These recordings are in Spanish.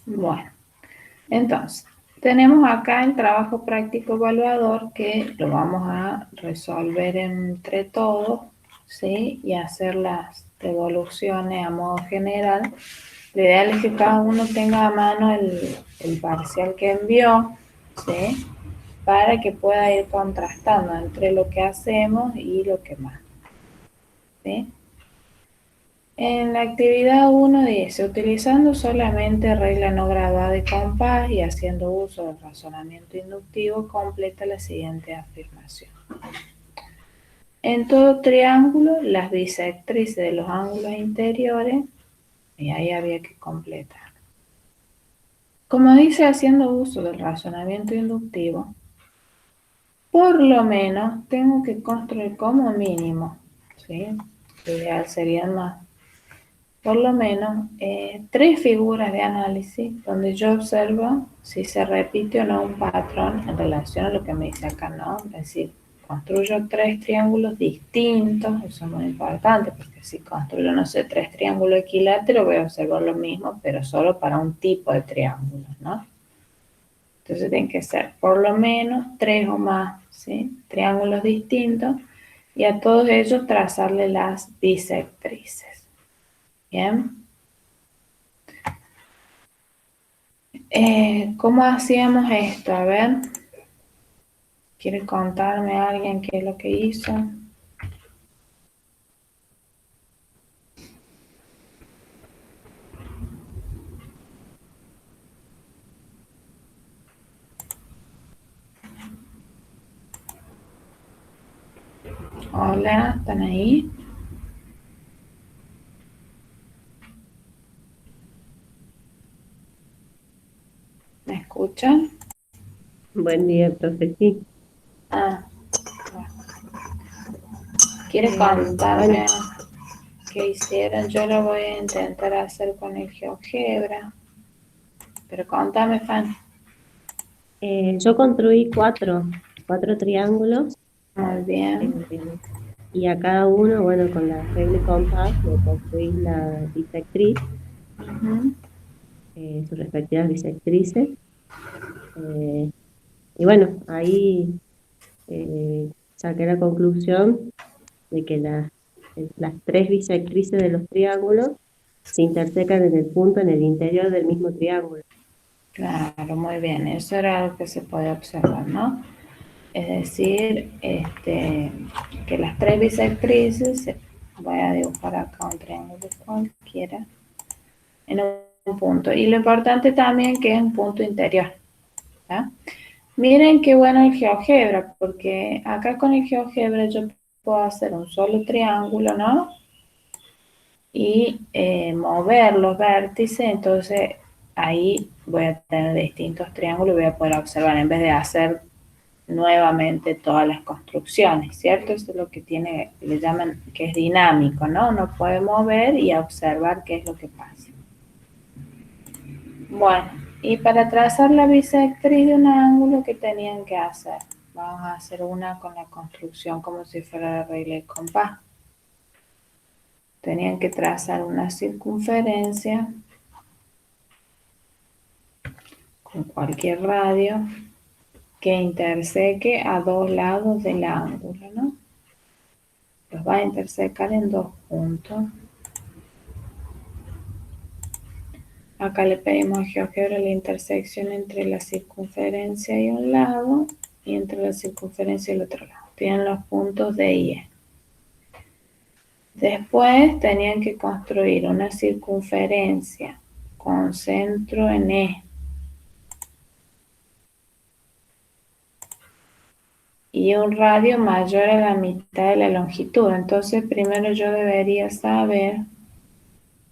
Bueno, entonces, tenemos acá el trabajo práctico evaluador que lo vamos a resolver entre todos, ¿sí? Y hacer las devoluciones a modo general. Lo ideal es que cada uno tenga a mano el parcial que envió, ¿sí? Para que pueda ir contrastando entre lo que hacemos y lo que más, ¿sí? En la actividad 1 dice, utilizando solamente regla no graduada de compás y haciendo uso del razonamiento inductivo, completa la siguiente afirmación. En todo triángulo, las bisectrices de los ángulos interiores, y ahí había que completar. Como dice, haciendo uso del razonamiento inductivo, por lo menos tengo que construir como mínimo, ¿sí? Lo ideal serían más. Por lo menos 3 figuras de análisis donde yo observo si se repite o no un patrón en relación a lo que me dice acá, ¿no? Es decir, construyo 3 triángulos distintos, eso es muy importante, porque si construyo, no sé, 3 triángulos equiláteros, voy a observar lo mismo, pero solo para un tipo de triángulo, ¿no? Entonces tienen que ser por lo menos 3 o más, ¿sí? Triángulos distintos, y a todos ellos trazarle las bisectrices. Bien. ¿Cómo hacíamos esto? A ver, ¿quiere contarme a alguien qué es lo que hizo? Hola, ¿están ahí? ¿Me escuchan? Buen día, profe. Sí. Ah, bueno. ¿Quiere Bueno, contarme qué hicieron? Yo lo voy a intentar hacer con el GeoGebra. Pero contame, Fan. yo construí cuatro triángulos Muy bien. eh, y a cada uno, bueno, con la regla y compás, le construí la bisectriz, Ujú. sus respectivas bisectrices. eh, y bueno, ahí saqué la conclusión de que las tres bisectrices de los triángulos se intersecan en el punto en el interior del mismo triángulo. Claro, muy bien. Eso era algo que se puede observar, ¿no? Es decir, que las 3 bisectrices, voy a dibujar acá un triángulo cualquiera, en un punto. Y lo importante también que es un punto interior. ¿Ya? Miren qué bueno el GeoGebra, porque acá con el GeoGebra yo puedo hacer un solo triángulo, ¿no? Y mover los vértices, entonces ahí voy a tener distintos triángulos y voy a poder observar en vez de hacer nuevamente todas las construcciones, ¿cierto? Eso es lo que tiene, le llaman que es dinámico, ¿no? Uno puede mover y observar qué es lo que pasa. Bueno, y para trazar la bisectriz de un ángulo, ¿qué tenían que hacer? Vamos a hacer una con la construcción como si fuera la regla de compás. Tenían que trazar una circunferencia con cualquier radio que interseque a dos lados del ángulo, ¿no? Los va a intersecar en 2 puntos. Acá le pedimos a GeoGebra la intersección entre la circunferencia y un lado y entre la circunferencia y el otro lado. Tienen los puntos D y E. Después tenían que construir una circunferencia con centro en E y un radio mayor a la mitad de la longitud. Entonces primero yo debería saber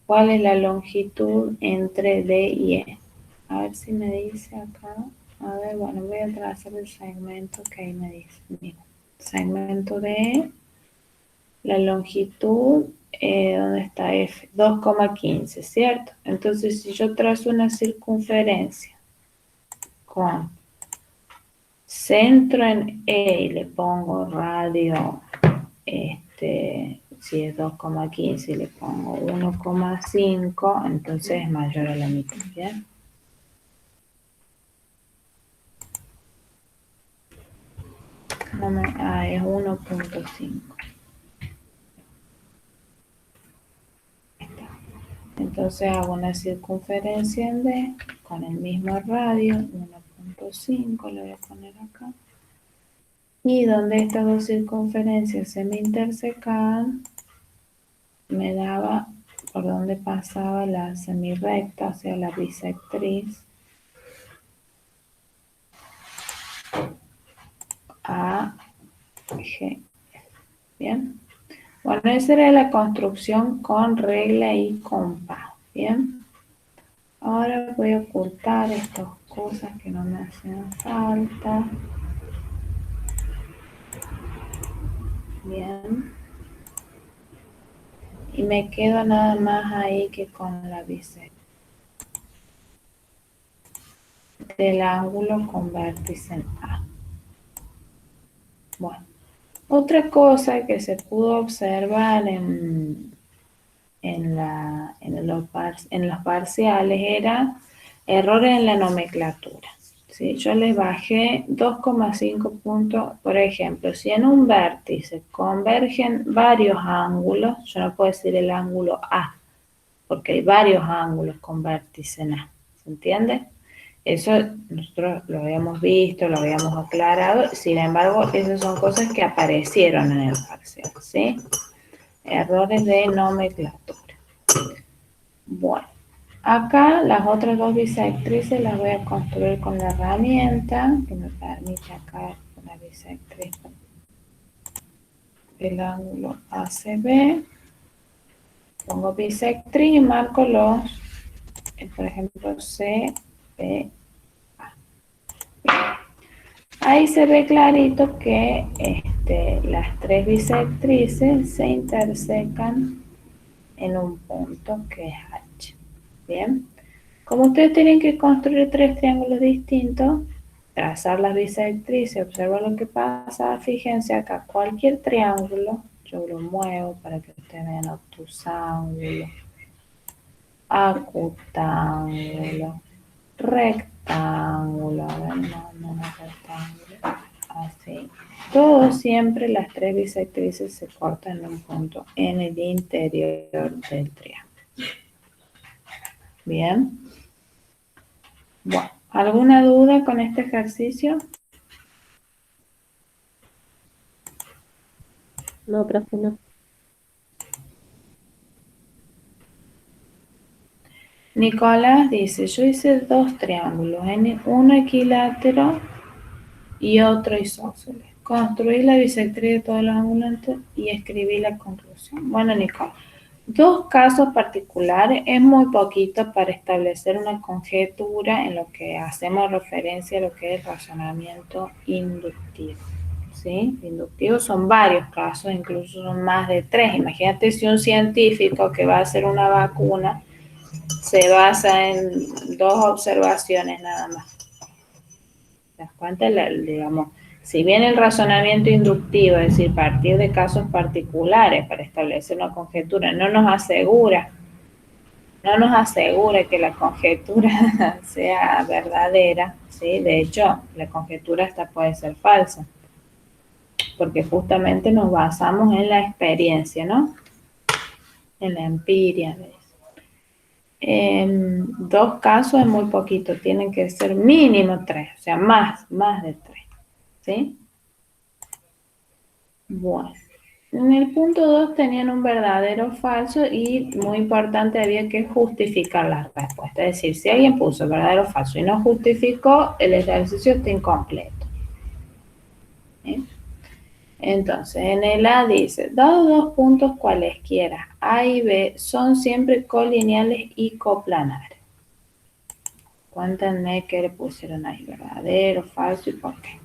cuál es la longitud entre D y E. A ver si me dice acá. A ver, bueno, voy a trazar el segmento que ahí me dice. Mira, segmento de la longitud, ¿dónde está F? 2,15, ¿cierto? Entonces, si yo trazo una circunferencia con centro en E y le pongo radio, si es 2,15 y le pongo 1,5, entonces es mayor a la mitad, ¿bien? Es 1.5. Entonces hago una circunferencia en D con el mismo radio, 1.5, le voy a poner acá. Y donde estas dos circunferencias se me intersecaban, me daba por donde pasaba la semirrecta, o sea, la bisectriz AG. Bien. Bueno, esa era la construcción con regla y compás. Bien. Ahora voy a ocultar estas cosas que no me hacen falta. Bien. Y me quedo nada más ahí que con la bisectriz del ángulo con vértice en A. Bueno, otra cosa que se pudo observar en los parciales era errores en la nomenclatura. ¿Sí? Yo les bajé 2,5 puntos, por ejemplo, si en un vértice convergen varios ángulos, yo no puedo decir el ángulo A, porque hay varios ángulos con vértice en A, ¿se entiende? Eso nosotros lo habíamos visto, lo habíamos aclarado, sin embargo, esas son cosas que aparecieron en el parcial, ¿sí? Errores de nomenclatura. Bueno, acá las otras dos bisectrices las voy a construir con la herramienta que me permite acá una bisectriz del ángulo ACB. Pongo bisectriz y marco los, por ejemplo, CB. Ahí se ve clarito que las tres bisectrices se intersecan en un punto que es H. Bien, como ustedes tienen que construir tres triángulos distintos, trazar las bisectrices, observar lo que pasa, fíjense acá, cualquier triángulo, yo lo muevo para que ustedes vean obtusángulo, acutángulo, rectángulo, a ver, no rectángulo, así. Todo siempre las tres bisectrices se cortan en un punto en el interior del triángulo. Bien. Bueno, ¿alguna duda con este ejercicio? No, profe, no. Nicolás dice, yo hice dos triángulos, uno equilátero y otro isósceles. Construí la bisectriz de todos los ángulos y escribí la conclusión. Bueno, Nicolás, dos casos particulares es muy poquito para establecer una conjetura en lo que hacemos referencia a lo que es razonamiento inductivo. ¿Sí? Inductivo son varios casos, incluso son más de 3. Imagínate si un científico que va a hacer una vacuna se basa en 2 observaciones nada más. ¿Te das cuenta? Digamos, si bien el razonamiento inductivo, es decir, partir de casos particulares para establecer una conjetura, no nos asegura que la conjetura sea verdadera, ¿sí? De hecho, la conjetura hasta puede ser falsa, porque justamente nos basamos en la experiencia, ¿no? En la empiria. En dos casos es muy poquito, tienen que ser mínimo 3, o sea, más de 3, ¿sí? Bueno, en el punto 2 tenían un verdadero o falso y muy importante, había que justificar la respuesta. Es decir, si alguien puso verdadero o falso y no justificó, el ejercicio está incompleto. ¿Sí? Entonces, en el A dice, dado dos puntos cualesquiera, A y B son siempre colineales y coplanares. Cuéntenme qué le pusieron ahí, verdadero, falso y por qué.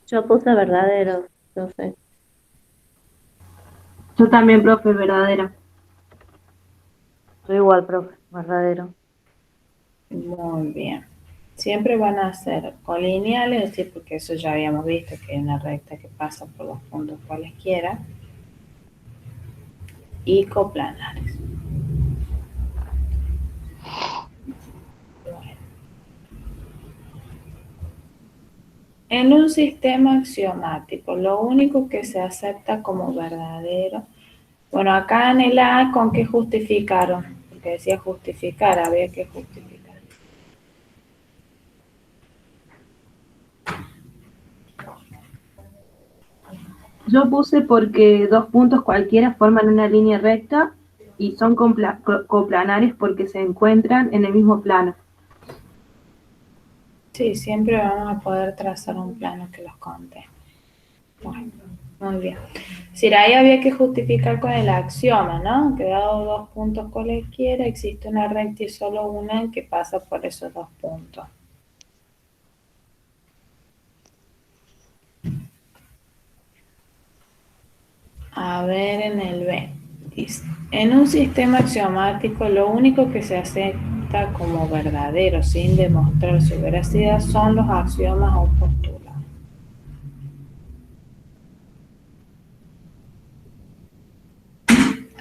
Yo puse verdadero, profe. Yo también, profe, verdadera. Yo igual, profe, verdadero. Muy bien. Siempre van a ser colineales, es decir, porque eso ya habíamos visto que hay una recta que pasa por los puntos cualesquiera, y coplanares. En un sistema axiomático, lo único que se acepta como verdadero. Bueno, acá en el A, ¿con qué justificaron? Porque decía justificar, había que justificar. Yo puse porque dos puntos cualquiera forman una línea recta y son coplanares porque se encuentran en el mismo plano. Sí, siempre vamos a poder trazar un plano que los conte. Bueno, muy bien. Si ahí había que justificar con el axioma, ¿no? Que dado dos puntos cualquiera, existe una recta y solo una que pasa por esos dos puntos. A ver en el B. Dice, en un sistema axiomático lo único que se acepta como verdadero sin demostrar su veracidad son los axiomas o postulados.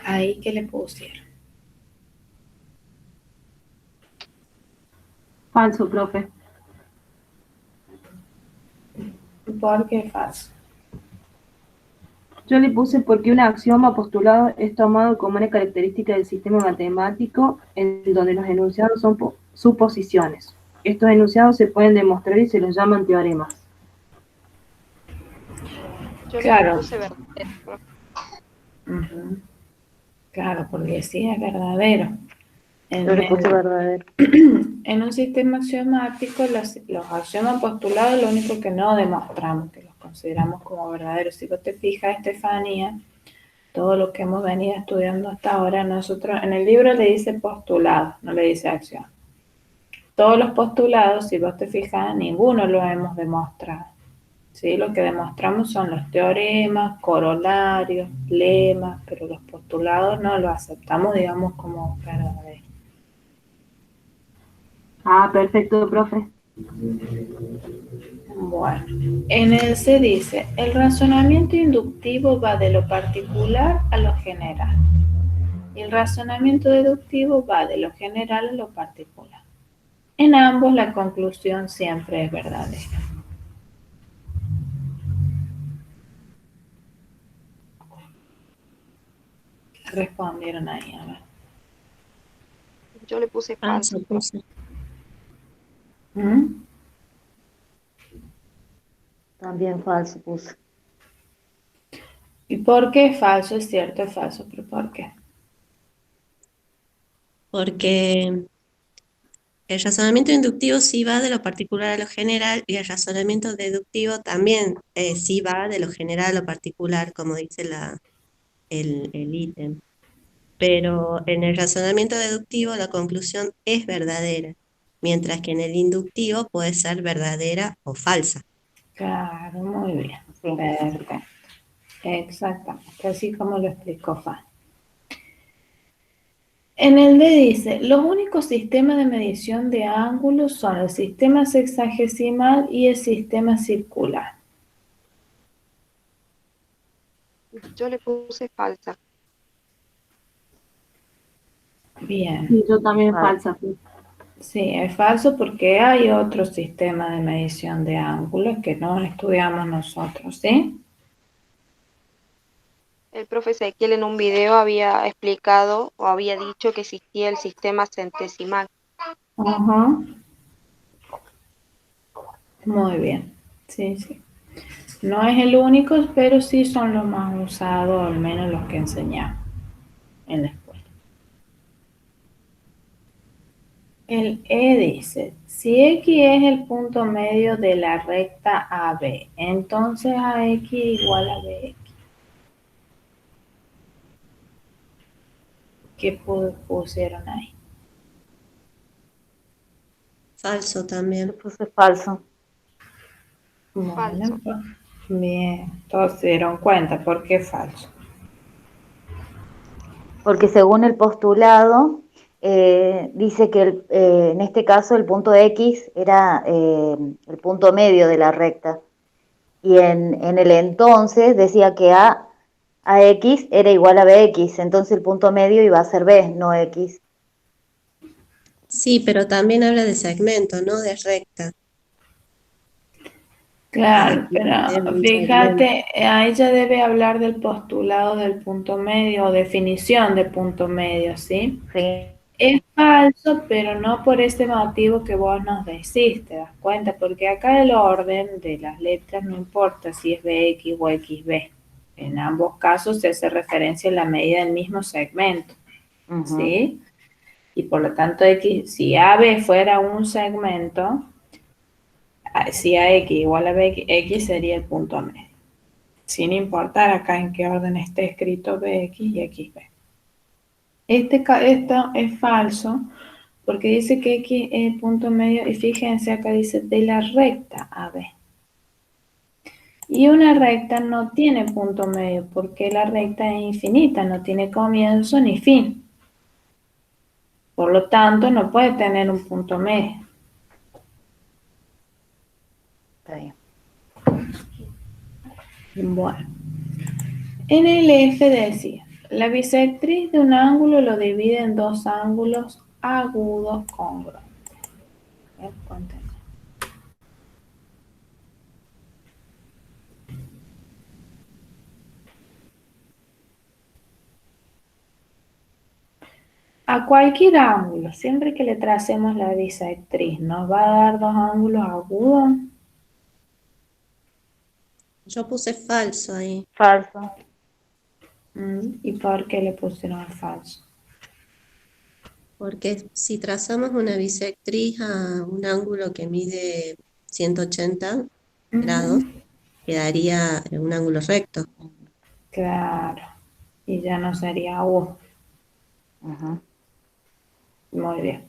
Ahí que le pusieron. Falso, profe. ¿Por qué falso? Yo le puse porque un axioma postulado es tomado como una característica del sistema matemático en donde los enunciados son suposiciones. Estos enunciados se pueden demostrar y se los llaman teoremas. Yo Claro. le puse verdadero, profe. Uh-huh. Claro, porque sí es verdadero. Yo le puse verdadero. En un sistema axiomático, los axiomas postulados lo único que no demostramos, que los consideramos como verdaderos. Si vos te fijas, Estefanía, todo lo que hemos venido estudiando hasta ahora, nosotros en el libro le dice postulado, no le dice acción. Todos los postulados, si vos te fijas, ninguno lo hemos demostrado. ¿Sí? Lo que demostramos son los teoremas, corolarios, lemas, pero los postulados no los aceptamos, digamos, como verdaderos. Ah, perfecto, profe. Bueno, en el C dice, el razonamiento inductivo va de lo particular a lo general. Y el razonamiento deductivo va de lo general a lo particular. En ambos la conclusión siempre es verdadera. Respondieron ahí, a ver. Yo le puse falso. Puse. ¿Mm? También falso puse. ¿Y por qué es falso? Es cierto, es falso, pero ¿por qué? Porque el razonamiento inductivo sí va de lo particular a lo general y el razonamiento deductivo también sí va de lo general a lo particular, como dice el ítem. Pero en el razonamiento deductivo la conclusión es verdadera, mientras que en el inductivo puede ser verdadera o falsa. Claro, muy bien. Perfecto. Exactamente, así como lo explicó Fan. En el D dice, los únicos sistemas de medición de ángulos son el sistema sexagesimal y el sistema circular. Yo le puse falsa. Bien. Y yo también falsa. Sí, es falso porque hay otro sistema de medición de ángulos que no estudiamos nosotros, ¿sí? El profe Ezequiel en un video había explicado o había dicho que existía el sistema centesimal. Ajá. Muy bien. Sí, sí. No es el único, pero sí son los más usados, al menos los que enseñamos en la escuela. El E dice, si X es el punto medio de la recta AB, entonces AX igual a BX. ¿Qué pusieron ahí? Falso también. Puse falso. Bueno, Falso. pues, bien, todos se dieron cuenta, ¿por qué falso? Porque según el postulado, dice que en este caso el punto X era el punto medio de la recta. Y en el entonces decía que AX era igual a BX, entonces el punto medio iba a ser B, no X. Sí, pero también habla de segmento, no de recta. Claro, Tiene que ser pero un segmento. fíjate, ahí ya debe hablar del postulado del punto medio o definición de punto medio, ¿sí? Sí. Es falso, pero no por ese motivo que vos nos decís, ¿te das cuenta? Porque acá el orden de las letras no importa si es BX o XB. En ambos casos se hace referencia a la medida del mismo segmento, Ujú. ¿sí? Y por lo tanto, X, si AB fuera un segmento, si AX igual a BX sería el punto medio, sin importar acá en qué orden esté escrito BX y XB. Esto es falso porque dice que X es punto medio y fíjense acá dice de la recta AB. Y una recta no tiene punto medio porque la recta es infinita, no tiene comienzo ni fin. Por lo tanto, no puede tener un punto medio. Está bien. Bueno, en el F decía, la bisectriz de un ángulo lo divide en dos ángulos agudos congruentes. Cuéntenme. A cualquier ángulo, siempre que le tracemos la bisectriz, ¿nos va a dar dos ángulos agudos? Yo puse falso ahí, Falso. ¿Y por qué le pusieron el falso? porque si trazamos una bisectriz a un ángulo que mide 180 grados, Ujú, quedaría un ángulo recto. claro, y ya no sería agudo. Ujú. Muy bien.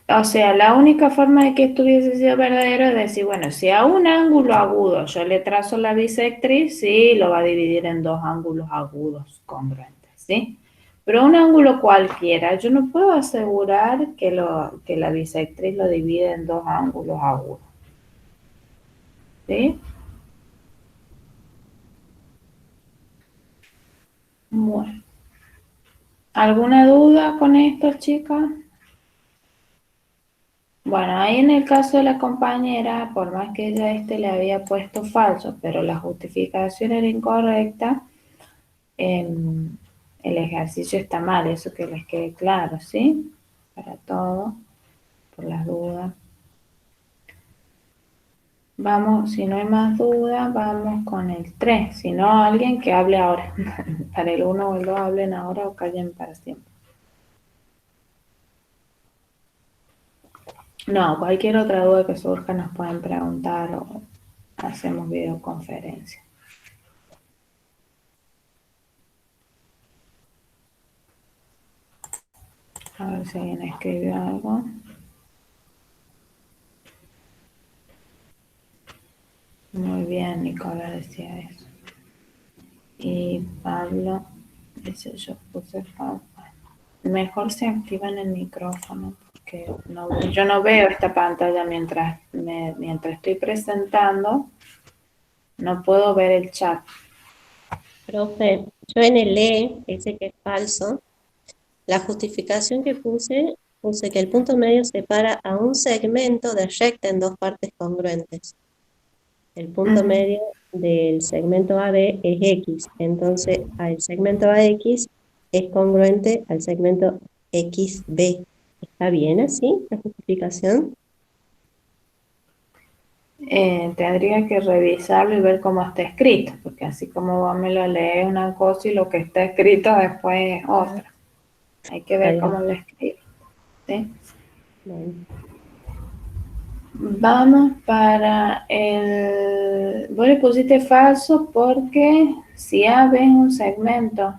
O sea, la única forma de que esto hubiese sido verdadero es decir, bueno, si a un ángulo agudo yo le trazo la bisectriz, sí, lo va a dividir en dos ángulos agudos congruentes, ¿sí? Pero un ángulo cualquiera, yo no puedo asegurar que la bisectriz lo divide en dos ángulos agudos, ¿sí? Bueno, ¿alguna duda con esto, chicas? Bueno, ahí en el caso de la compañera, por más que ella le había puesto falso, pero la justificación era incorrecta, el ejercicio está mal, eso que les quede claro, ¿sí? Para todo, por las dudas. Vamos, si no hay más dudas, vamos con el 3. Si no, alguien que hable ahora. Para el 1 o el 2 hablen ahora o callen para siempre. No, cualquier otra duda que surja nos pueden preguntar o hacemos videoconferencia. A ver si alguien escribió algo. Muy bien, Nicola decía eso. Y Pablo dice, yo puse falso. Mejor se activan el micrófono porque yo no veo esta pantalla mientras estoy presentando. No puedo ver el chat. Profe, yo en el E, ese que es falso, la justificación que puse que el punto medio separa a un segmento de recta en dos partes congruentes. El punto medio del segmento AB es X, entonces el segmento AX es congruente al segmento XB. ¿Está bien así la justificación? Tendría que revisarlo y ver cómo está escrito, porque así como vos me lo lees una cosa y lo que está escrito después es otra. Hay que Está ver bien. cómo lo escribe. ¿Sí? Bueno. Vamos para el... Vos le pusiste falso porque si A es un segmento.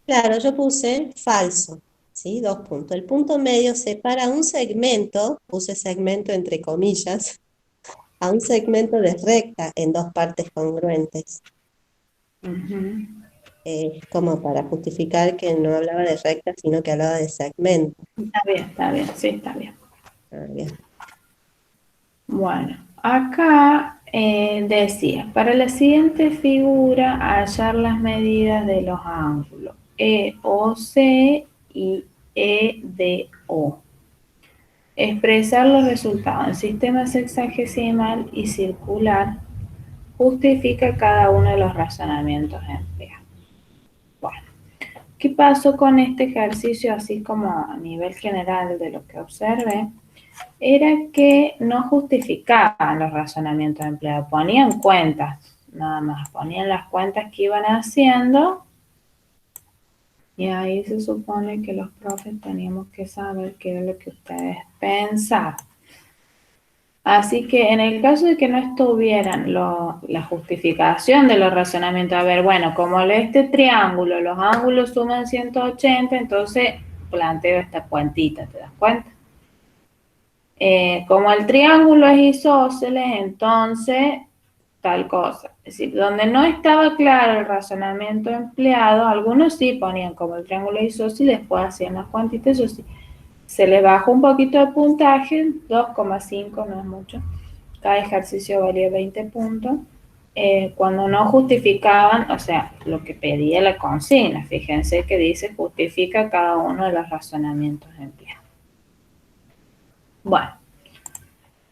Claro, yo puse falso, ¿sí? 2 puntos. El punto medio separa un segmento, puse segmento entre comillas, a un segmento de recta en dos partes congruentes. Como para justificar que no hablaba de recta, sino que hablaba de segmento. Está bien, sí, está bien. Ah, bien. Bueno, acá decía, para la siguiente figura, hallar las medidas de los ángulos EOC y EDO. expresar los resultados en sistema sexagesimal y circular justifica cada uno de los razonamientos empleados. Bueno, ¿qué pasó con este ejercicio así como a nivel general de lo que observé? Era que no justificaban los razonamientos empleados, ponían cuentas, nada más, ponían las cuentas que iban haciendo y ahí se supone que los profes teníamos que saber qué era lo que ustedes pensaban. Así que en el caso de que no estuvieran la justificación de los razonamientos, a ver, bueno, como este triángulo, los ángulos suman 180, entonces planteo esta cuentita, ¿te das cuenta? Como el triángulo es isósceles, entonces tal cosa. Es decir, donde no estaba claro el razonamiento empleado, algunos sí ponían como el triángulo es isósceles, después hacían las cuantitas, eso sí. Se le bajó un poquito de puntaje, 2,5, no es mucho. Cada ejercicio valía 20 puntos. Cuando no justificaban, o sea, lo que pedía la consigna, fíjense que dice justifica cada uno de los razonamientos empleados. Bueno,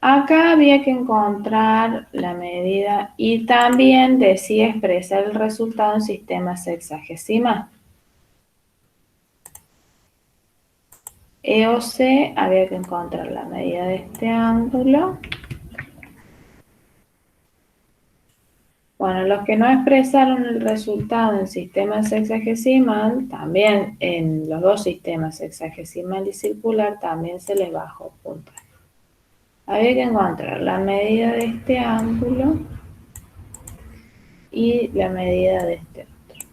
acá había que encontrar la medida y también decía expresar el resultado en sistema sexagesimal. E o C había que encontrar la medida de este ángulo. Bueno, los que no expresaron el resultado en sistema sexagesimal, también en los dos sistemas sexagesimal y circular, también se les bajó puntaje. Había que encontrar la medida de este ángulo y la medida de este otro.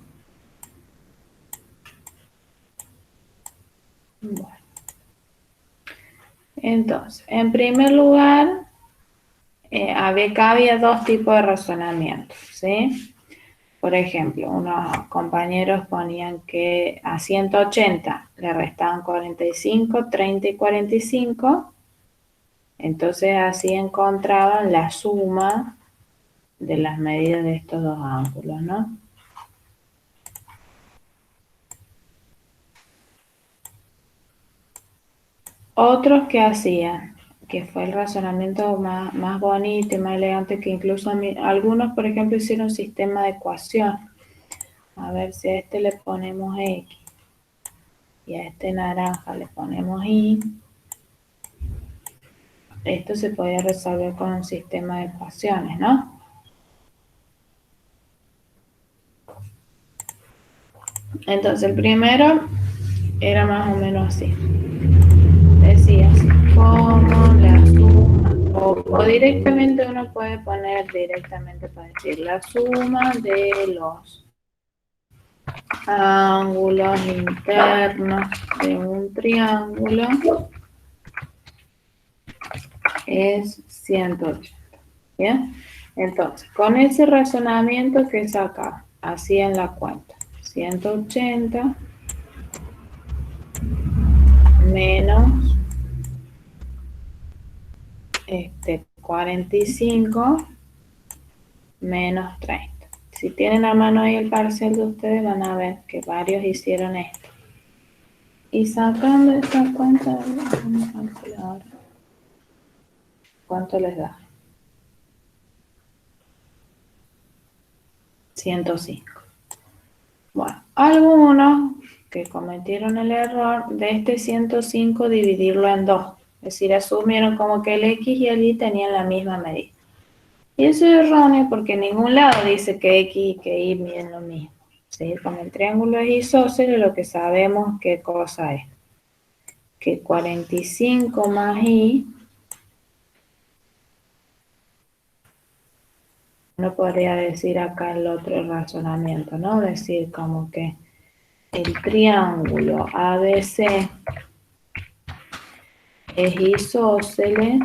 Bueno. Entonces, en primer lugar, había dos tipos de razonamientos, ¿sí? Por ejemplo, unos compañeros ponían que a 180 le restaban 45, 30 y 45. Entonces así encontraban la suma de las medidas de estos dos ángulos, ¿no? Otros que hacían, que fue el razonamiento más bonito y más elegante, que incluso algunos, por ejemplo, hicieron sistema de ecuación. A ver si a este le ponemos X y a este naranja le ponemos Y. Esto se podía resolver con un sistema de ecuaciones, ¿no? Entonces, el primero era más o menos así. Decía así, como la suma, o directamente uno puede poner directamente para decir la suma de los ángulos internos de un triángulo es 180. ¿Bien? Entonces, con ese razonamiento que saca, hacían la cuenta. 180 menos 45 menos 30. Si tienen a mano ahí el parcial de ustedes, van a ver que varios hicieron esto. Y sacando esta cuenta, ¿cuánto les da? 105. Bueno, algunos que cometieron el error de este 105 dividirlo en 2. Es decir, asumieron como que el X y el Y tenían la misma medida. Y eso es erróneo porque en ningún lado dice que X y que Y miden lo mismo. ¿Sí? Con el triángulo es isósceles, lo que sabemos qué cosa es. Que 45 más Y, no podría decir acá el otro razonamiento, ¿no? Decir como que el triángulo ABC es isósceles,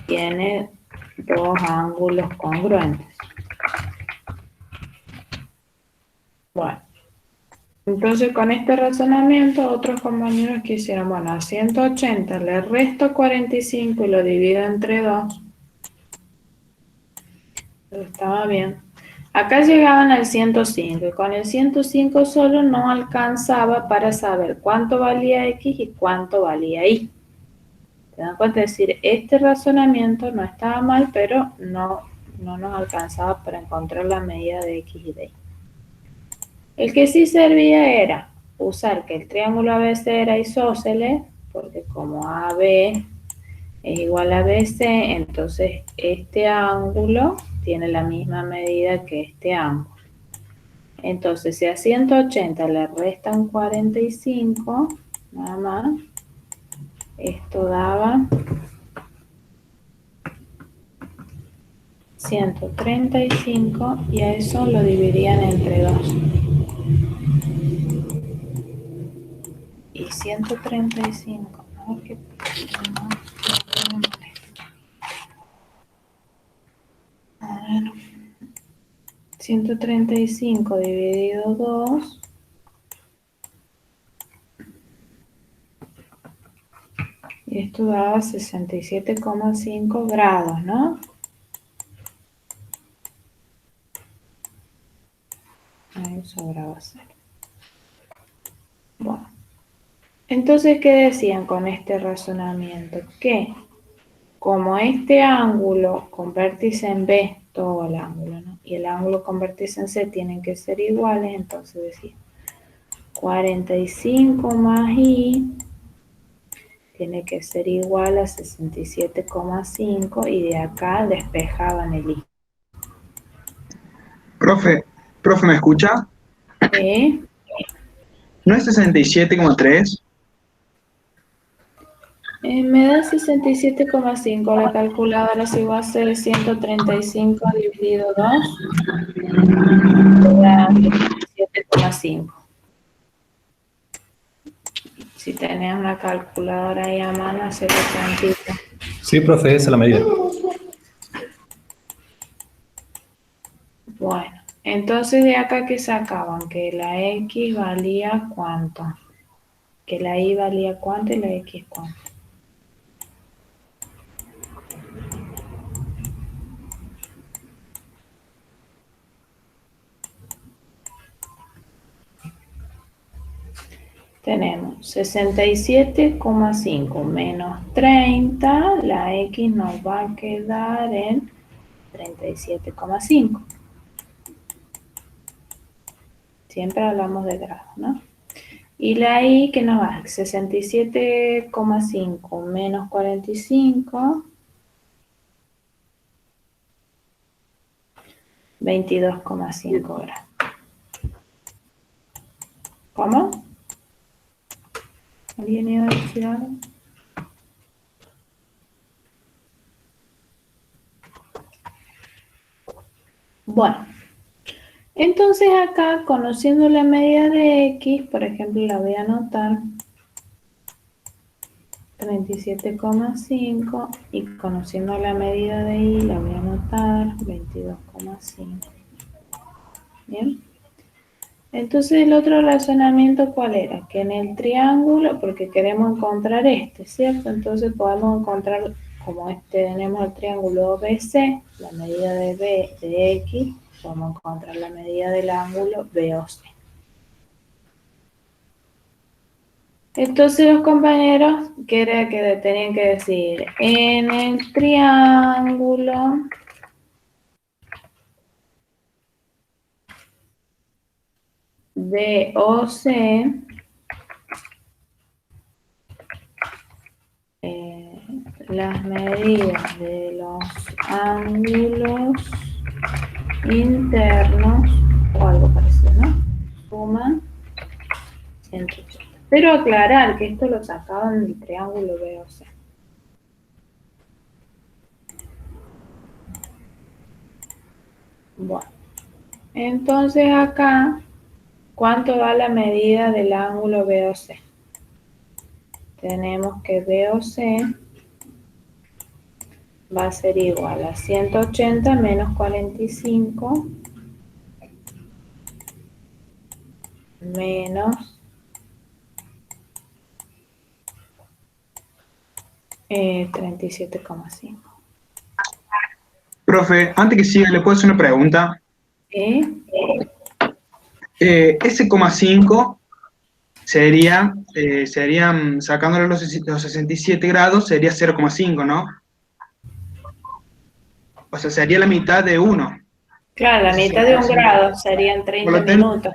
tiene dos ángulos congruentes. Bueno, entonces con este razonamiento otros compañeros que hicieron, bueno, a 180 le resto 45 y lo divido entre 2. Pero estaba bien. Acá llegaban al 105 y con el 105 solo no alcanzaba para saber cuánto valía X y cuánto valía Y. ¿Te dan cuenta? Es decir, este razonamiento no estaba mal, pero no nos alcanzaba para encontrar la medida de X y de Y. El que sí servía era usar que el triángulo ABC era isósceles, porque como AB es igual a BC, entonces este ángulo tiene la misma medida que este ángulo. Entonces, si a 180 le restan 45, nada más, esto daba 135 y a eso lo dividirían entre 2. Y 135, a ver qué no, me molesta. A ver, 135 dividido 2, y esto daba 67,5 grados, ¿no? Ahí sobraba 0. Bueno, entonces, ¿qué decían con este razonamiento? Que como este ángulo con vértice en B, todo el ángulo, ¿no? Y el ángulo con vértice en C tienen que ser iguales, entonces decía 45 más I tiene que ser igual a 67,5 y de acá despejaban el I. Profe, ¿me escucha? ¿Sí? ¿No es 67,3? Me da 67,5, la calculadora si va a ser 135 dividido 2, me da 67,5. Si tenés una calculadora ahí a mano, hacerlo tantito. Sí, profe, esa es la medida. Bueno, entonces de acá que sacaban que la X valía cuánto, que la Y valía cuánto y la X cuánto. Tenemos 67,5 menos 30, la X nos va a quedar en 37,5. Siempre hablamos de grados, ¿no? Y la Y que nos va, 67,5 menos 45, 22,5 grados. ¿Cómo? ¿Alguien iba a decir algo? Bueno, entonces acá, conociendo la medida de X, por ejemplo, la voy a anotar 37,5 y conociendo la medida de Y la voy a anotar 22,5. Bien. Entonces el otro razonamiento, ¿cuál era? Que en el triángulo, porque queremos encontrar este, ¿cierto? Entonces podemos encontrar, como tenemos el triángulo BC, la medida de B de X, podemos encontrar la medida del ángulo BOC. Entonces los compañeros, ¿qué era que tenían que decir? En el triángulo BOC, las medidas de los ángulos internos, o algo parecido, ¿no? Suman 180. Pero aclarar que esto lo sacaban del triángulo BOC. Bueno, entonces acá, ¿cuánto da la medida del ángulo BOC? Tenemos que BOC va a ser igual a 180 menos 45 menos 37,5. Profe, antes que siga, ¿le puedo hacer una pregunta? ¿Sí? Ese coma 5 sería, serían, sacándole los 67 grados, sería 0,5, ¿no? O sea, sería la mitad de 1. Claro, la Ese mitad de un 5%. grado serían Por 30 lo tanto, minutos.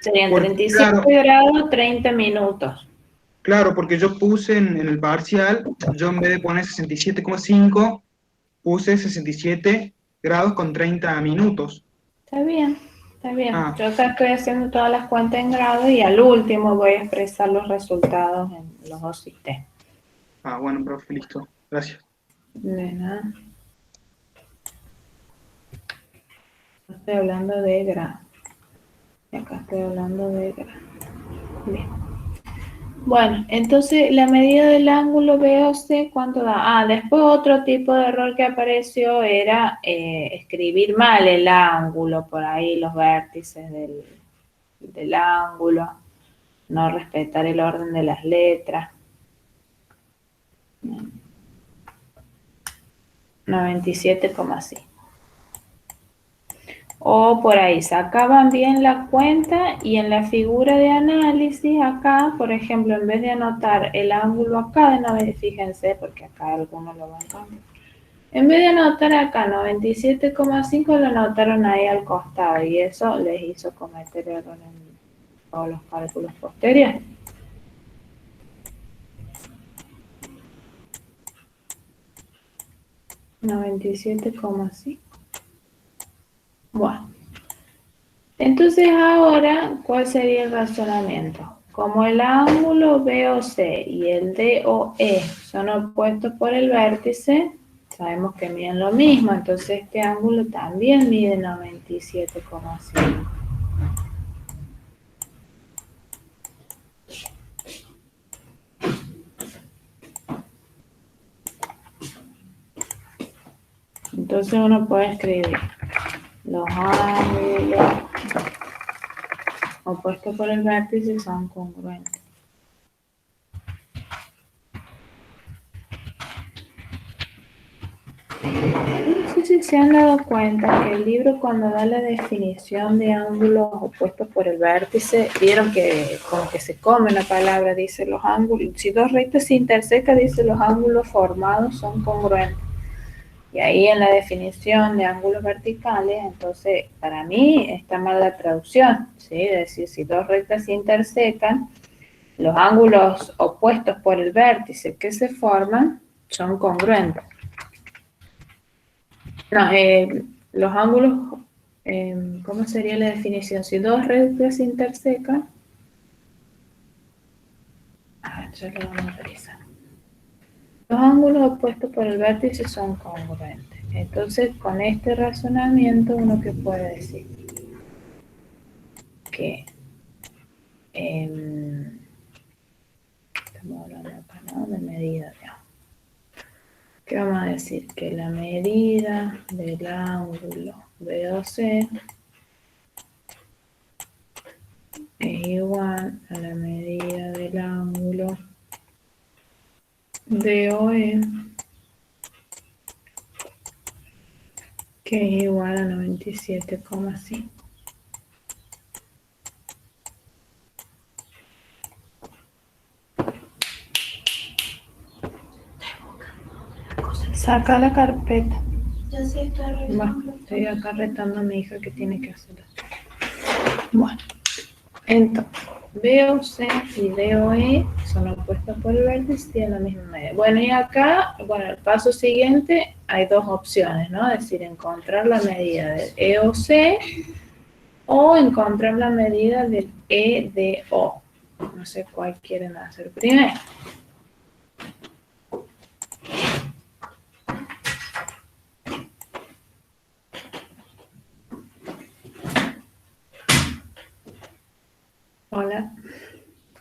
Serían porque, 37 claro, grados, 30 minutos. claro, porque yo puse en el parcial, yo en vez de poner 67,5, puse 67 grados con 30 minutos. Está bien, está bien. Ah, Yo acá estoy haciendo todas las cuentas en grado y al último voy a expresar los resultados en los dos sistemas. bueno, profe, listo. Gracias. De nada. Estoy hablando de grado. Y acá estoy hablando de grado. Bien. Bueno, entonces la medida del ángulo BOC, ¿cuánto da? Después otro tipo de error que apareció era escribir mal el ángulo, por ahí los vértices del ángulo, no respetar el orden de las letras. 97,5. O por ahí sacaban bien la cuenta y en la figura de análisis acá, por ejemplo, en vez de anotar el ángulo acá de 90, fíjense, porque acá algunos lo van a cambiar. En vez de anotar acá 97,5 lo anotaron ahí al costado y eso les hizo cometer error en todos los cálculos posteriores. $97,5. Bueno. Entonces ahora, ¿cuál sería el razonamiento? Como el ángulo BOC y el DOE son opuestos por el vértice, sabemos que miden lo mismo, entonces este ángulo también mide 97,5. Entonces uno puede escribir los ángulos opuestos por el vértice son congruentes. No sé si se han dado cuenta que el libro cuando da la definición de ángulos opuestos por el vértice, vieron que como que se come la palabra, dice los ángulos, si dos rectas se intersecan, dice los ángulos formados son congruentes. Y ahí en la definición de ángulos verticales, entonces para mí está mal la traducción, ¿sí? Es decir, si dos rectas se intersecan, los ángulos opuestos por el vértice que se forman son congruentes. No, los ángulos, ¿cómo sería la definición? Si dos rectas se intersecan, ya lo vamos a revisar. Los ángulos opuestos por el vértice son congruentes. Entonces, con este razonamiento, uno que puede decir que estamos hablando acá, ¿no? De medida, digamos. ¿Qué vamos a decir? Que la medida del ángulo BOC es igual a la medida del ángulo DOE, que es igual a 97,5. Saca la carpeta. Yo sí estoy revisando. Bueno, estoy acá retando a mi hija que tiene que hacerlo. Bueno, entonces, BOC y DOE son opuestos por el vértice y tienen la misma medida. Bueno, y acá, bueno, el paso siguiente hay dos opciones, ¿no? Es decir, encontrar la medida del EOC o encontrar la medida del EDO. No sé cuál quieren hacer primero. Hola.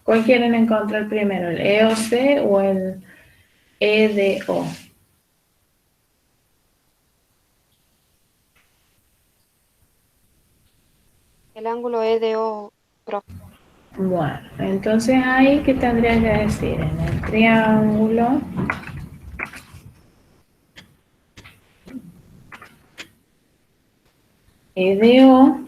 ¿Cuál quieren encontrar primero? ¿El EOC o el EDO? El ángulo EDO, profe. Bueno, entonces ahí, ¿qué tendrían que decir? En el triángulo EDO,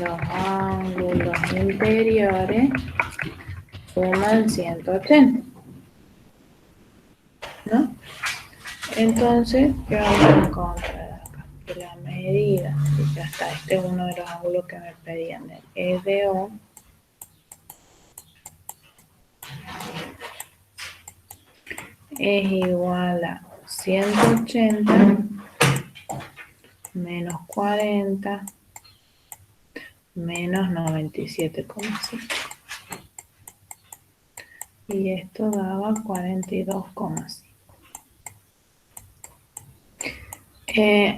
los ángulos interiores suman 180, ¿no? Entonces, ¿qué vamos a encontrar acá? Que la medida, y ya está, este es uno de los ángulos que me pedían, el EDO es igual a 180 menos 40 menos 97,5. Y esto daba 42,5.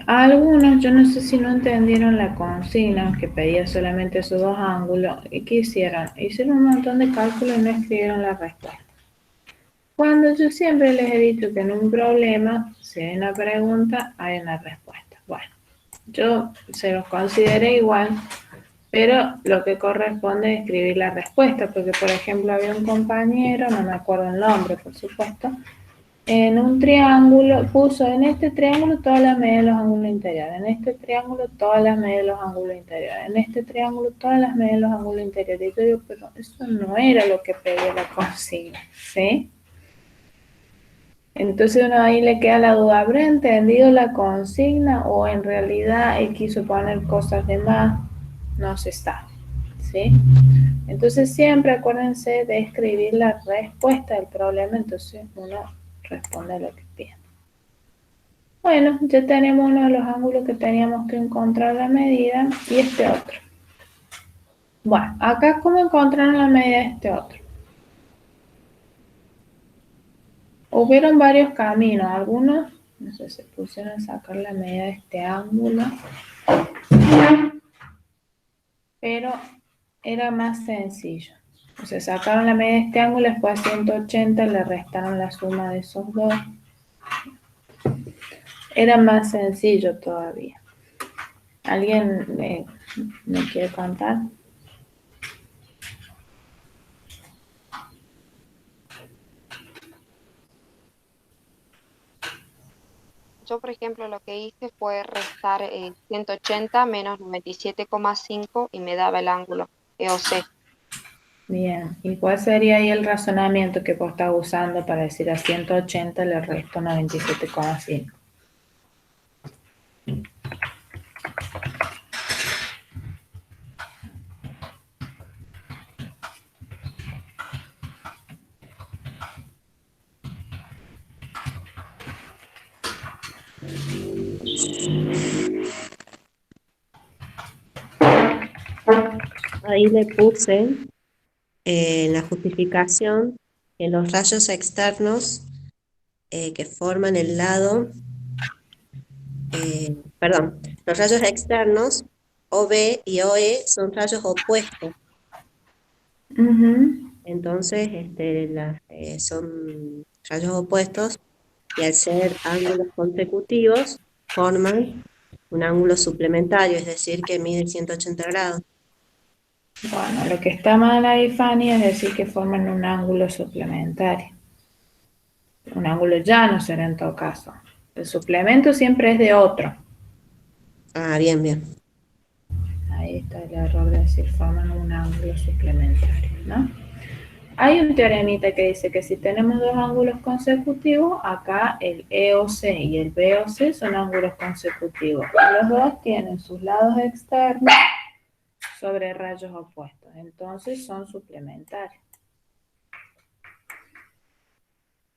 Algunos, yo no sé si no entendieron la consigna, que pedía solamente esos dos ángulos, y ¿qué hicieron? Hicieron un montón de cálculos y no escribieron la respuesta. Cuando yo siempre les he dicho que en un problema, si hay una pregunta, hay una respuesta. Bueno, yo se los consideré igual, pero lo que corresponde es escribir la respuesta, porque por ejemplo había un compañero, no me acuerdo el nombre por supuesto, en un triángulo, puso en este triángulo todas las medidas de los ángulos interiores, en este triángulo todas las medidas de los ángulos interiores, en este triángulo todas las medidas de los ángulos interiores. Y yo digo, pero eso no era lo que pedía la consigna, ¿sí? Entonces uno ahí le queda la duda, ¿habrá entendido la consigna o en realidad él quiso poner cosas de más? No se sabe, ¿sí? Entonces siempre acuérdense de escribir la respuesta del problema, entonces uno responde a lo que pide. Bueno, ya tenemos uno de los ángulos que teníamos que encontrar la medida y este otro. Bueno, acá ¿cómo encontraron la medida de este otro? Hubieron varios caminos, algunos, no sé, se pusieron a sacar la medida de este ángulo, pero era más sencillo. O sea, sacaron la medida de este ángulo, después a 180 le restaron la suma de esos dos. Era más sencillo todavía. ¿Alguien me quiere contar? Yo, por ejemplo, lo que hice fue restar 180 menos 97,5 y me daba el ángulo EOC. Bien, ¿y cuál sería ahí el razonamiento que vos estás usando para decir a 180 le resto 97,5? Ahí le puse en la justificación que los rayos externos que forman el lado, los rayos externos OB y OE son rayos opuestos. Entonces, son rayos opuestos y al ser ángulos consecutivos forman un ángulo suplementario, es decir, que mide 180 grados. Bueno, lo que está mal ahí, Fanny, es decir que forman un ángulo suplementario. Un ángulo llano será en todo caso. El suplemento siempre es de otro. Ah, bien, bien. Ahí está el error de decir forman un ángulo suplementario, ¿no? Hay un teoremita que dice que si tenemos dos ángulos consecutivos, acá el EOC y el BOC son ángulos consecutivos. Los dos tienen sus lados externos sobre rayos opuestos, entonces son suplementarios.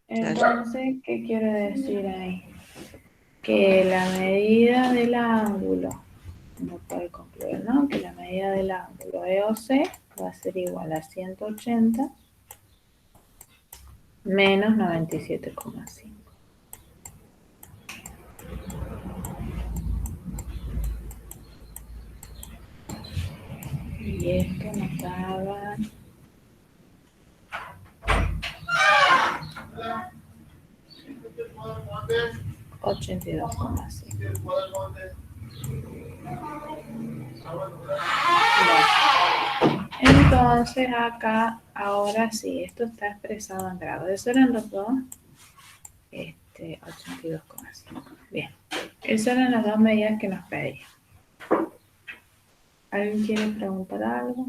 Entonces, ¿qué quiere decir ahí? Que la medida del ángulo, uno puede concluir, ¿no? Que la medida del ángulo EOC va a ser igual a 180 menos 97,5. Y esto nos daba 82,5. Entonces acá, ahora sí, esto está expresado en grados. Eso eran los dos 82,5. Bien, esas eran las dos medidas que nos pedían. ¿Alguien quiere preguntar algo?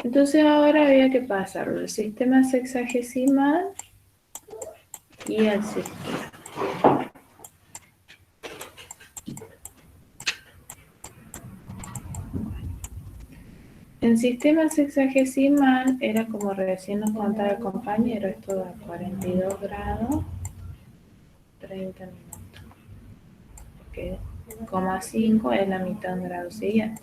Entonces ahora había que pasarlo del sistema sexagesimal y al circular. En sistema sexagesimal era como recién nos contaba el compañero, esto da 42 grados, 30 minutos. Porque 0,5 es la mitad de grado siguiente.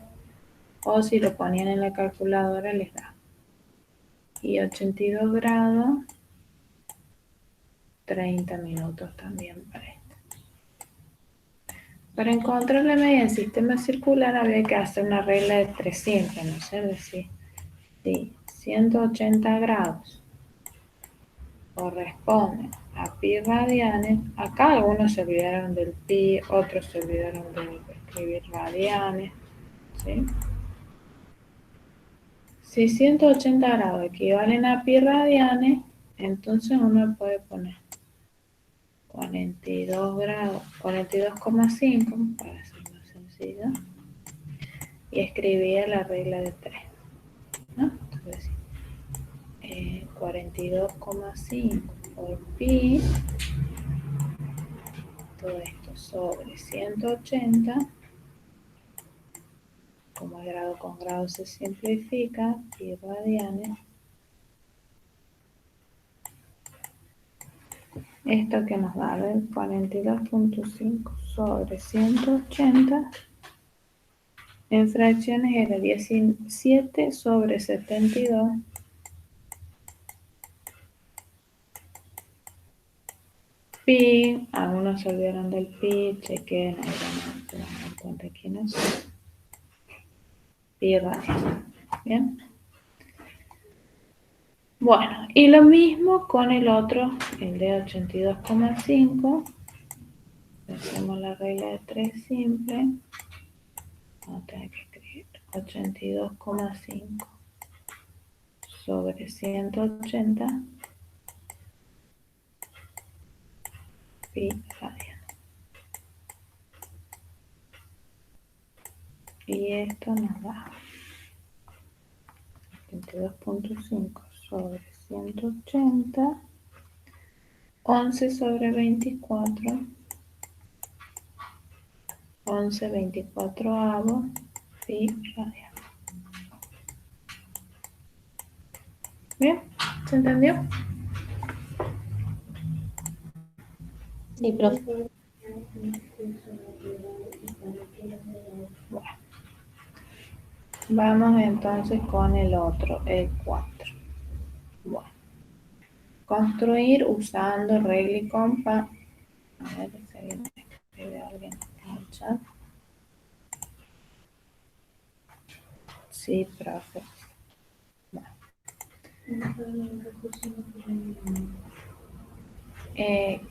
O si lo ponían en la calculadora les da. Y 82 grados, 30 minutos también para esto. Para encontrar la medida del sistema circular había que hacer una regla de 3 simple, no sé decir. Sí, 180 grados corresponden a pi radianes. Acá algunos se olvidaron del pi, otros se olvidaron de escribir radianes. ¿Sí? Si 180 grados equivalen a pi radianes, entonces uno puede poner 42 grados, 42,5 para ser más sencillo, y escribía la regla de 3, ¿no? Entonces, 42,5 por pi, todo esto sobre 180, como el grado con grado se simplifica, pi radianes. Esto que nos da el 42,5 sobre 180 en fracciones era 17 sobre 72. Pi, algunos se olvidaron del pi, chequen, ahí se van a dar cuenta quiénes son. Pi radianes. Bien. Bueno, y lo mismo con el otro, el de 82,5. Hacemos la regla de 3 simple. Vamos a tener que escribir 82,5 sobre 180 pi radianes. Y esto nos da 22,5 sobre 180, 11 sobre 24, 11/24 pi radianes. ¿Bien? ¿Se entendió? Sí, profe. Bueno. Vamos entonces con el otro, el 4. Bueno. Construir usando regla y compa. A ver si alguien escribe alguien en el chat. Sí, profe. Bueno.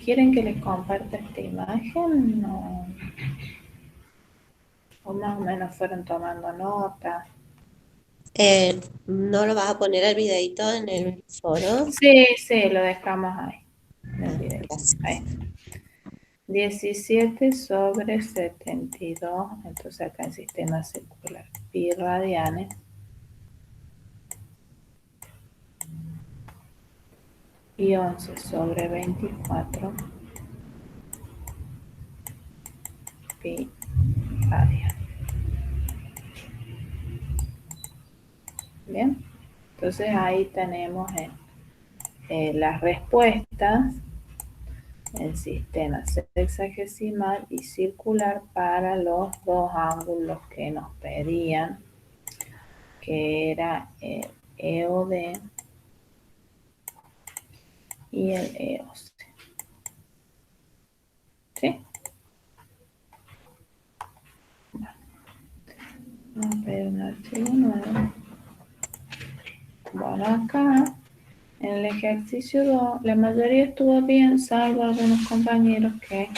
¿Quieren que les comparta esta imagen? ¿O más o menos fueron tomando nota? ¿No lo vas a poner el videito en el foro? Sí, lo dejamos ahí. No olvidé. Gracias. Ahí. 17 sobre 72, entonces acá en sistema circular, pi radianes. Y 11 sobre 24 pi radianes. Bien, entonces ahí tenemos las respuestas en sistema sexagesimal y circular para los dos ángulos que nos pedían, que era el EOD y el EOC. ¿Sí? Vamos a pedir un archivo nuevo. Bueno, acá en el ejercicio 2, la mayoría estuvo bien, salvo algunos compañeros que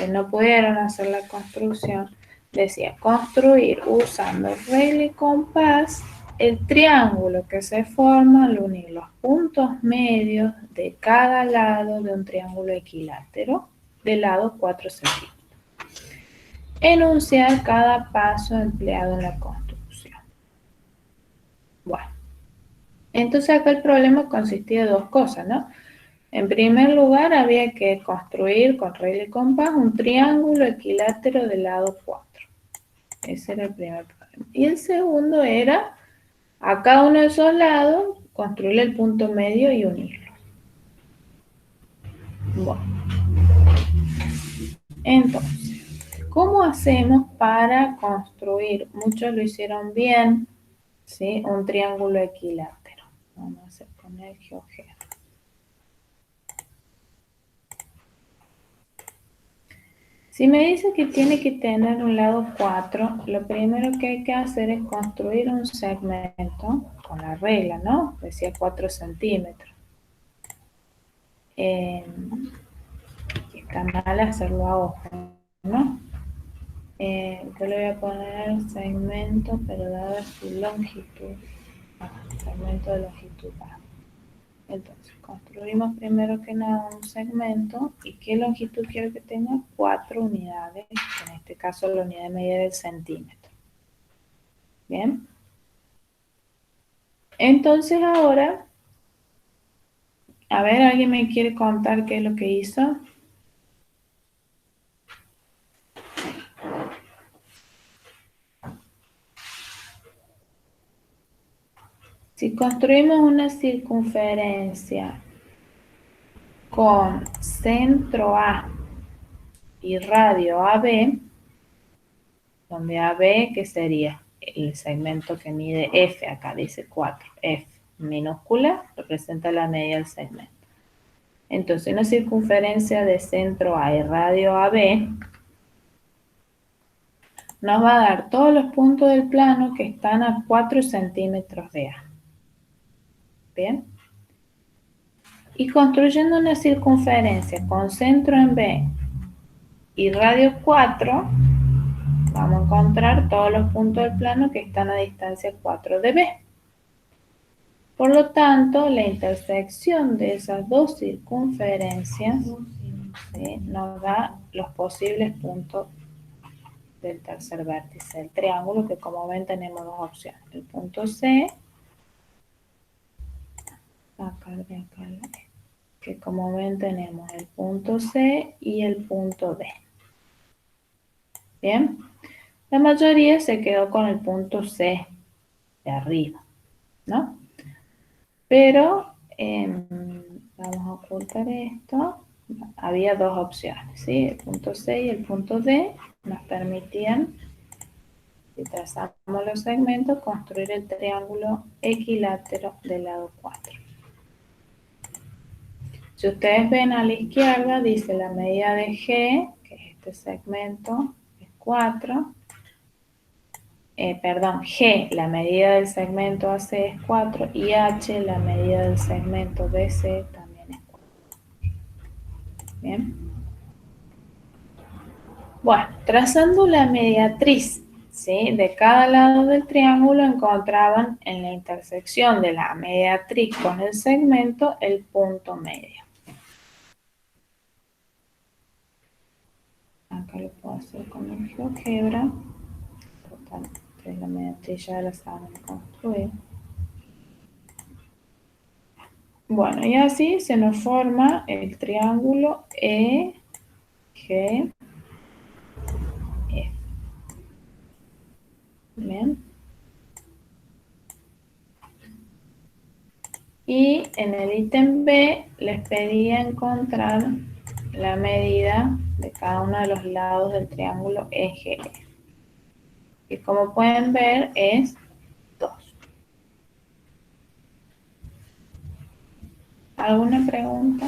no pudieron hacer la construcción. Decía, construir usando regla y compás el triángulo que se forma al unir los puntos medios de cada lado de un triángulo equilátero de lado 4 centímetros. Enunciar cada paso empleado en la construcción. Bueno, entonces acá el problema consistía de dos cosas, ¿no? En primer lugar, había que construir con regla y compás un triángulo equilátero de lado 4. Ese era el primer problema. Y el segundo era, a cada uno de esos lados, construir el punto medio y unirlo. Bueno. Entonces, ¿cómo hacemos para construir? Muchos lo hicieron bien, ¿sí? Un triángulo equilátero. Vamos a poner GeoGebra. Si me dice que tiene que tener un lado 4, lo primero que hay que hacer es construir un segmento con la regla, ¿no? Decía 4 centímetros. Está mal hacerlo a ojo, ¿no? Yo le voy a poner segmento, pero dada su longitud. Segmento de longitud A. Entonces, construimos primero que nada un segmento. ¿Y qué longitud quiero que tenga? 4 unidades. En este caso, la unidad de medida del centímetro. ¿Bien? Entonces, ahora, a ver, ¿alguien me quiere contar qué es lo que hizo? Si construimos una circunferencia con centro A y radio AB, donde AB, ¿qué sería? El segmento que mide F, acá dice 4, F minúscula, representa la medida del segmento. Entonces, una circunferencia de centro A y radio AB nos va a dar todos los puntos del plano que están a 4 centímetros de A. ¿Bien? Y construyendo una circunferencia con centro en B y radio 4, vamos a encontrar todos los puntos del plano que están a distancia 4 de B. Por lo tanto, la intersección de esas dos circunferencias, ¿sí?, nos da los posibles puntos del tercer vértice del triángulo, que como ven tenemos dos opciones. El punto C, que como ven tenemos el punto C y el punto D. Bien, la mayoría se quedó con el punto C de arriba, ¿no? Pero vamos a ocultar esto. Había dos opciones, ¿sí? El punto C y el punto D nos permitían, si trazamos los segmentos, construir el triángulo equilátero del lado 4. Si ustedes ven a la izquierda, dice la medida de G, que es este segmento, es 4. G, la medida del segmento AC es 4 y H, la medida del segmento DC también es 4. Bien. Bueno, trazando la mediatriz, ¿sí?, de cada lado del triángulo encontraban en la intersección de la mediatriz con el segmento el punto medio. Acá lo puedo hacer con el GeoGebra. Total, la mediatriz ya la saben construir. Bueno, y así se nos forma el triángulo EGF. Bien. Y en el ítem B les pedía encontrar la medida de cada uno de los lados del triángulo EGF. Y como pueden ver es 2. ¿Alguna pregunta?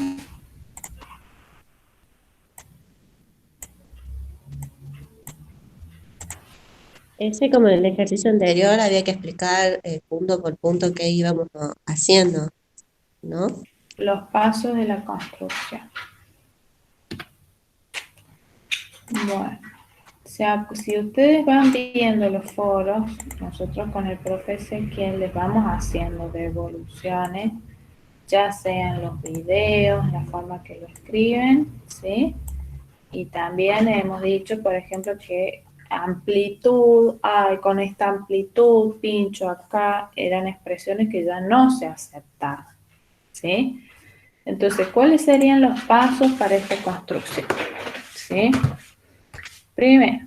Ese, como en el ejercicio anterior, había que explicar punto por punto qué íbamos haciendo. ¿no? Los pasos de la construcción. Bueno, o sea, si ustedes van viendo los foros, nosotros con el profe Ezequiel les vamos haciendo devoluciones, ya sean los videos, la forma que lo escriben, ¿sí? Y también hemos dicho, por ejemplo, que amplitud, con esta amplitud, pincho acá, eran expresiones que ya no se aceptaban, ¿sí? Entonces, ¿cuáles serían los pasos para esta construcción? ¿Sí? Primero,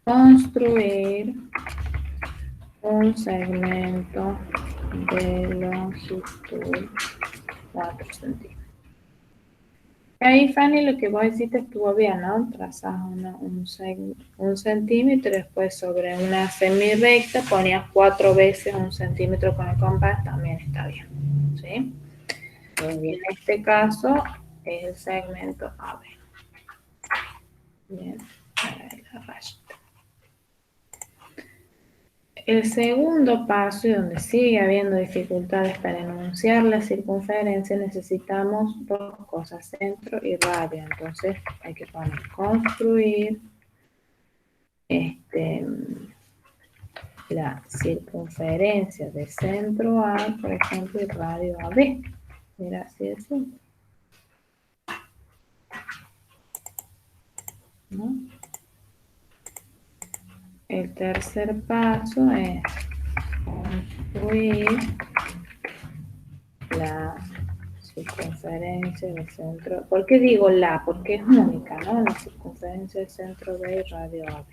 construir un segmento de longitud 4 centímetros. Ahí, Fanny, lo que vos hiciste estuvo bien, ¿no? Trazás un centímetro y después sobre una semirrecta ponías 4 veces 1 centímetro con el compás, también está bien, ¿sí? Muy bien. En este caso es el segmento AB. Bien, ahí la rayita. El segundo paso, y donde sigue habiendo dificultades para enunciar la circunferencia, necesitamos dos cosas, centro y radio. Entonces hay que poner construir la circunferencia de centro A, por ejemplo, y radio AB. Mira, así es simple, ¿no? El tercer paso es construir la circunferencia del centro. ¿Por qué digo la? Porque es única, ¿no? La circunferencia del centro B y radio AB.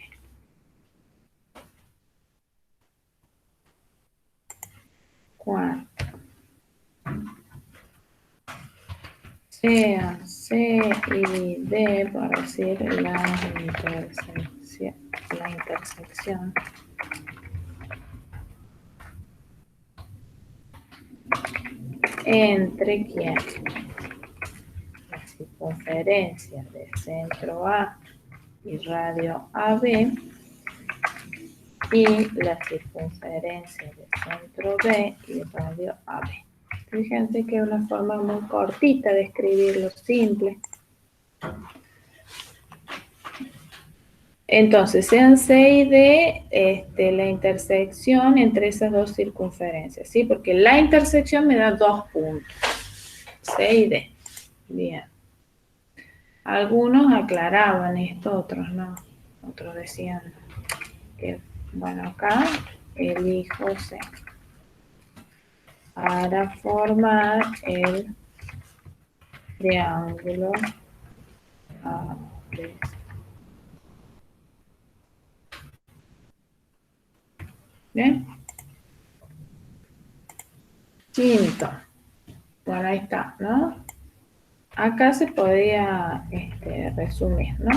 Cuarto. Sea C y D, por decir, la intersección entre quién, la circunferencia de centro A y radio AB y la circunferencia de centro B y radio AB. Fíjense que es una forma muy cortita de escribirlo, simple. Entonces, sean C y D la intersección entre esas dos circunferencias, ¿sí? Porque la intersección me da 2 puntos. C y D. Bien. Algunos aclaraban esto, otros no. Otros decían que, bueno, acá elijo C. Para formar el triángulo ABC. Bien. Quinto. Bueno, ahí está, ¿no? Acá se podía resumir, ¿no?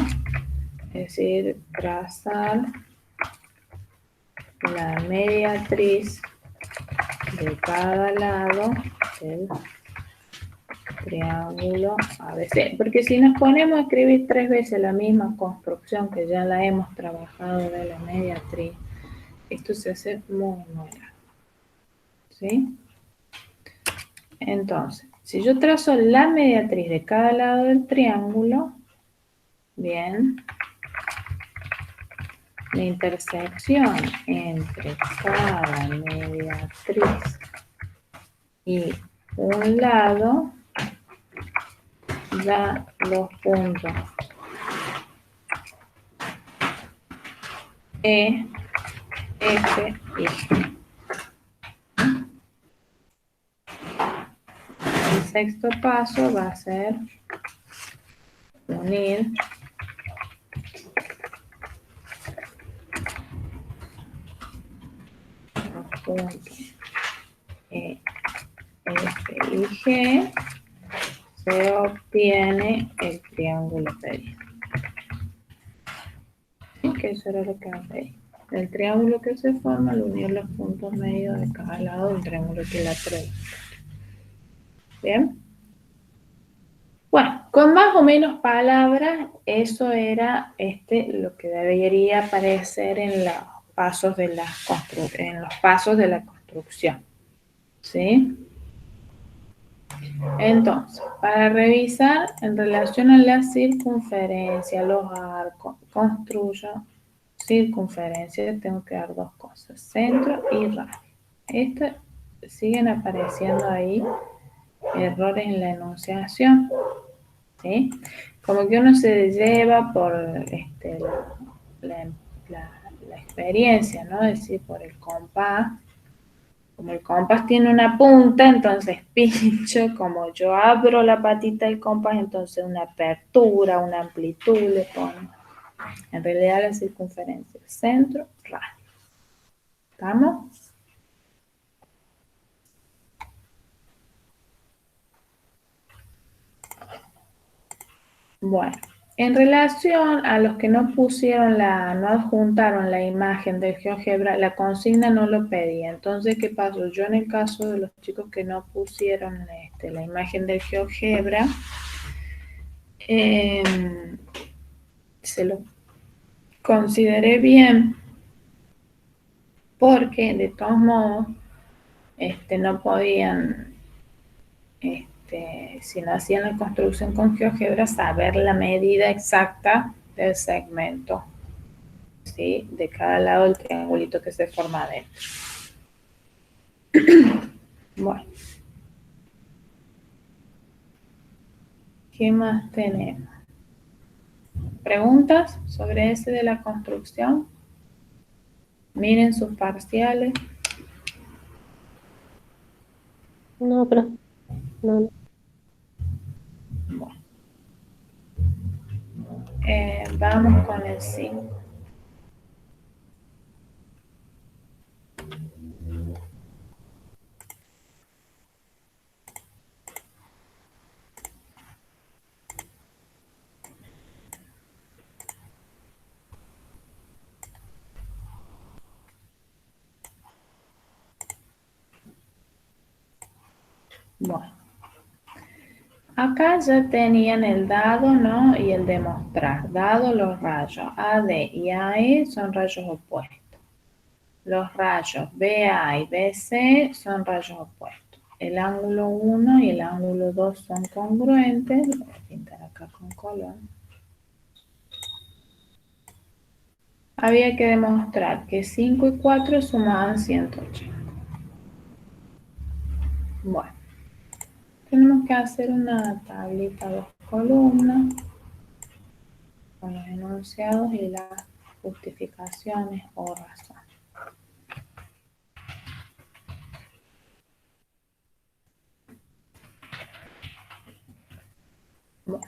Es decir, trazar la mediatriz de cada lado del triángulo ABC. Porque si nos ponemos a escribir 3 veces la misma construcción que ya la hemos trabajado de la mediatriz, esto se hace muy largo. ¿Sí? Entonces, si yo trazo la mediatriz de cada lado del triángulo, bien, la intersección entre cada mediatriz y un lado da los puntos E, F y G. El sexto paso va a ser unir los puntos E, F y G, se obtiene el triángulo periódico. Que eso era lo que me pedí. El triángulo que se forma al unir los puntos medios de cada lado del triángulo equilátero. Bien. Bueno, con más o menos palabras, eso era lo que debería aparecer en los pasos de la construcción. ¿Sí? Entonces, para revisar en relación a la circunferencia, los arcos, construyo circunferencia, tengo que dar dos cosas, centro y radio. Esto siguen apareciendo ahí errores en la enunciación, ¿sí? Como que uno se lleva por la experiencia, ¿no? Es decir, por el compás. Como el compás tiene una punta, entonces pincho, como yo abro la patita del compás, entonces una apertura, una amplitud le pongo. En realidad la circunferencia, centro, radio. ¿Estamos? Bueno, en relación a los que no pusieron no adjuntaron la imagen del GeoGebra, la consigna no lo pedía. Entonces, ¿qué pasó? Yo en el caso de los chicos que no pusieron la imagen del GeoGebra, se lo consideré bien porque de todos modos no podían, si no hacían la construcción con GeoGebra, saber la medida exacta del segmento, ¿sí? De cada lado del triangulito que se forma adentro. Bueno, ¿qué más tenemos? ¿Preguntas sobre ese de la construcción? Miren sus parciales. No, pero no. Bueno. Vamos con el 5. Bueno, acá ya tenían el dado, ¿no? Y el demostrar. Dado los rayos AD y AE son rayos opuestos. Los rayos BA y BC son rayos opuestos. El ángulo 1 y el ángulo 2 son congruentes. Lo voy a pintar acá con color. Había que demostrar que 5 y 4 sumaban 180. Bueno, tenemos que hacer una tablita 2 columnas con los enunciados y las justificaciones o razones. Bueno,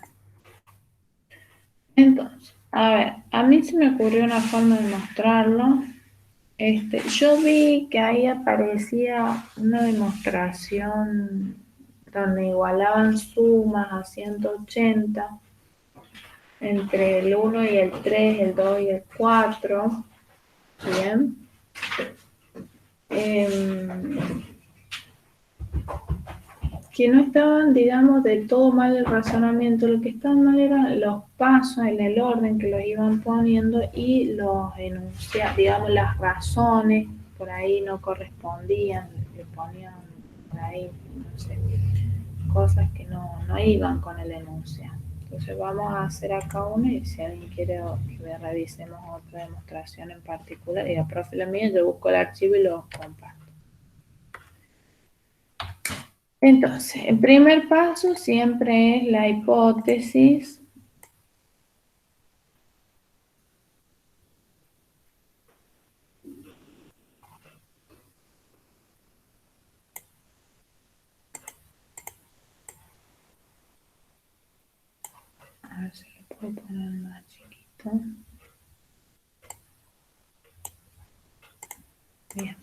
entonces, a ver, a mí se me ocurrió una forma de mostrarlo. Yo vi que ahí aparecía una demostración donde igualaban sumas a 180 entre el 1 y el 3, el 2 y el 4. Bien. Que no estaban, digamos, de todo mal el razonamiento. Lo que estaban mal eran los pasos en el orden que los iban poniendo y los enunciados, digamos, las razones por ahí no correspondían, le ponían por ahí, no sé, cosas que no iban con el enunciado. Entonces vamos a hacer acá una y si alguien quiere que revisemos otra demostración en particular, diga, profe, la mía, yo busco el archivo y lo comparto. Entonces, el primer paso siempre es la hipótesis. A ver si lo puedo poner más chiquito. Bien.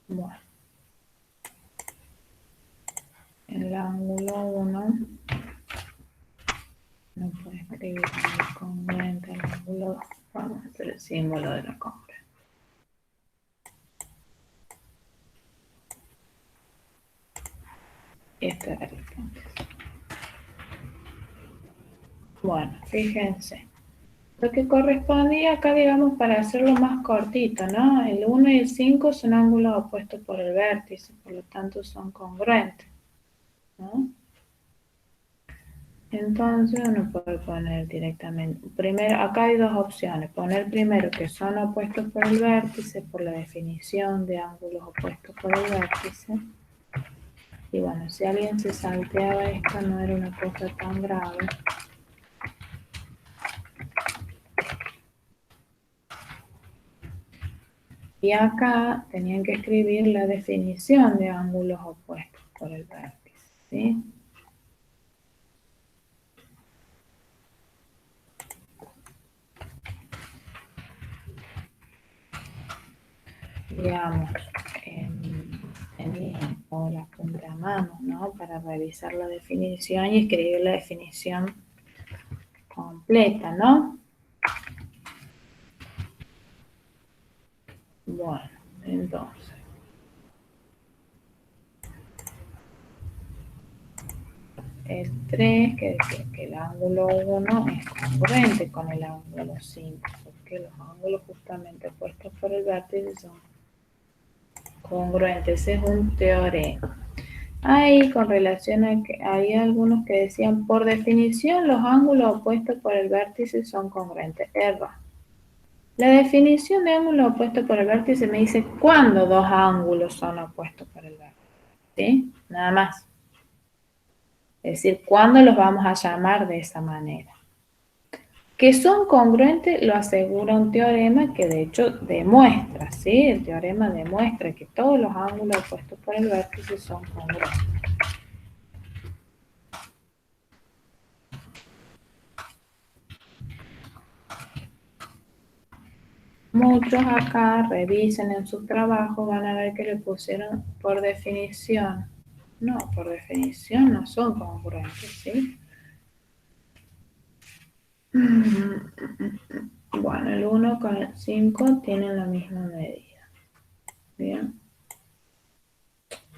Bueno. El ángulo 1 no puedo escribir congruente al ángulo ángulo, vamos a hacer el símbolo de la congruencia. Este era el punto. Bueno, fíjense. Lo que correspondía acá, digamos, para hacerlo más cortito, ¿no? El 1 y el 5 son ángulos opuestos por el vértice, por lo tanto son congruentes, ¿no? Entonces uno puede poner directamente, primero, acá hay dos opciones, poner primero que son opuestos por el vértice, por la definición de ángulos opuestos por el vértice. Y bueno, si alguien se salteaba esto no era una cosa tan grave. Y acá tenían que escribir la definición de ángulos opuestos por el vértice, ¿sí? Digamos, o la punta a mano, ¿no? Para revisar la definición y escribir la definición completa, ¿no? Bueno, entonces. El 3 que dice que el ángulo 1 es congruente con el ángulo 5, porque los ángulos justamente opuestos por el vértice son congruentes. Ese es un teorema. Ahí, con relación a que hay algunos que decían, por definición, los ángulos opuestos por el vértice son congruentes. Error. La definición de ángulo opuesto por el vértice me dice cuándo dos ángulos son opuestos por el vértice. ¿Sí? Nada más. Es decir, ¿cuándo los vamos a llamar de esa manera? Que son congruentes lo asegura un teorema que de hecho demuestra, ¿sí? El teorema demuestra que todos los ángulos opuestos por el vértice son congruentes. Muchos acá revisen en sus trabajos, van a ver que le pusieron por definición. No, por definición no son congruentes, ¿sí? Bueno, el 1 con el 5 tienen la misma medida. Bien.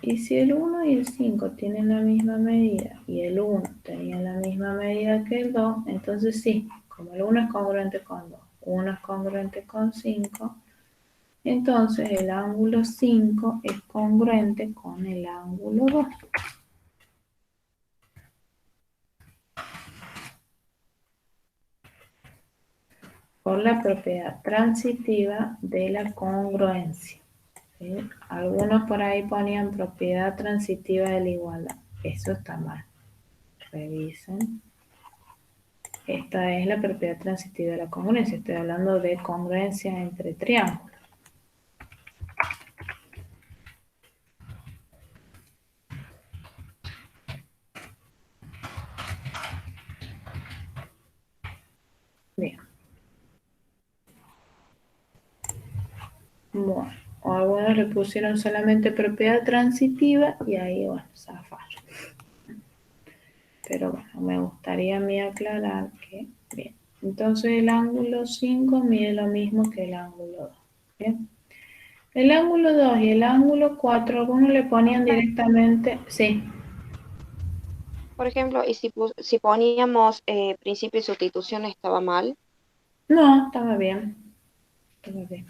Y si el 1 y el 5 tienen la misma medida y el 1 tenía la misma medida que el 2, entonces sí, como el 1 es congruente con 2, 1 es congruente con 5, entonces el ángulo 5 es congruente con el ángulo 2. Por la propiedad transitiva de la congruencia. ¿Sí? Algunos por ahí ponían propiedad transitiva de la igualdad. Eso está mal. Revisen. Esta es la propiedad transitiva de la congruencia. Estoy hablando de congruencia entre triángulos. Bien. Bueno, o algunos le pusieron solamente propiedad transitiva y ahí, bueno, zafaron. Pero bueno, me gustaría a mí aclarar que, bien, entonces el ángulo 5 mide lo mismo que el ángulo 2. ¿Bien? El ángulo 2 y el ángulo 4, algunos le ponían directamente, sí. Por ejemplo, y si poníamos principio y sustitución, ¿estaba mal? No, estaba bien. Estaba bien.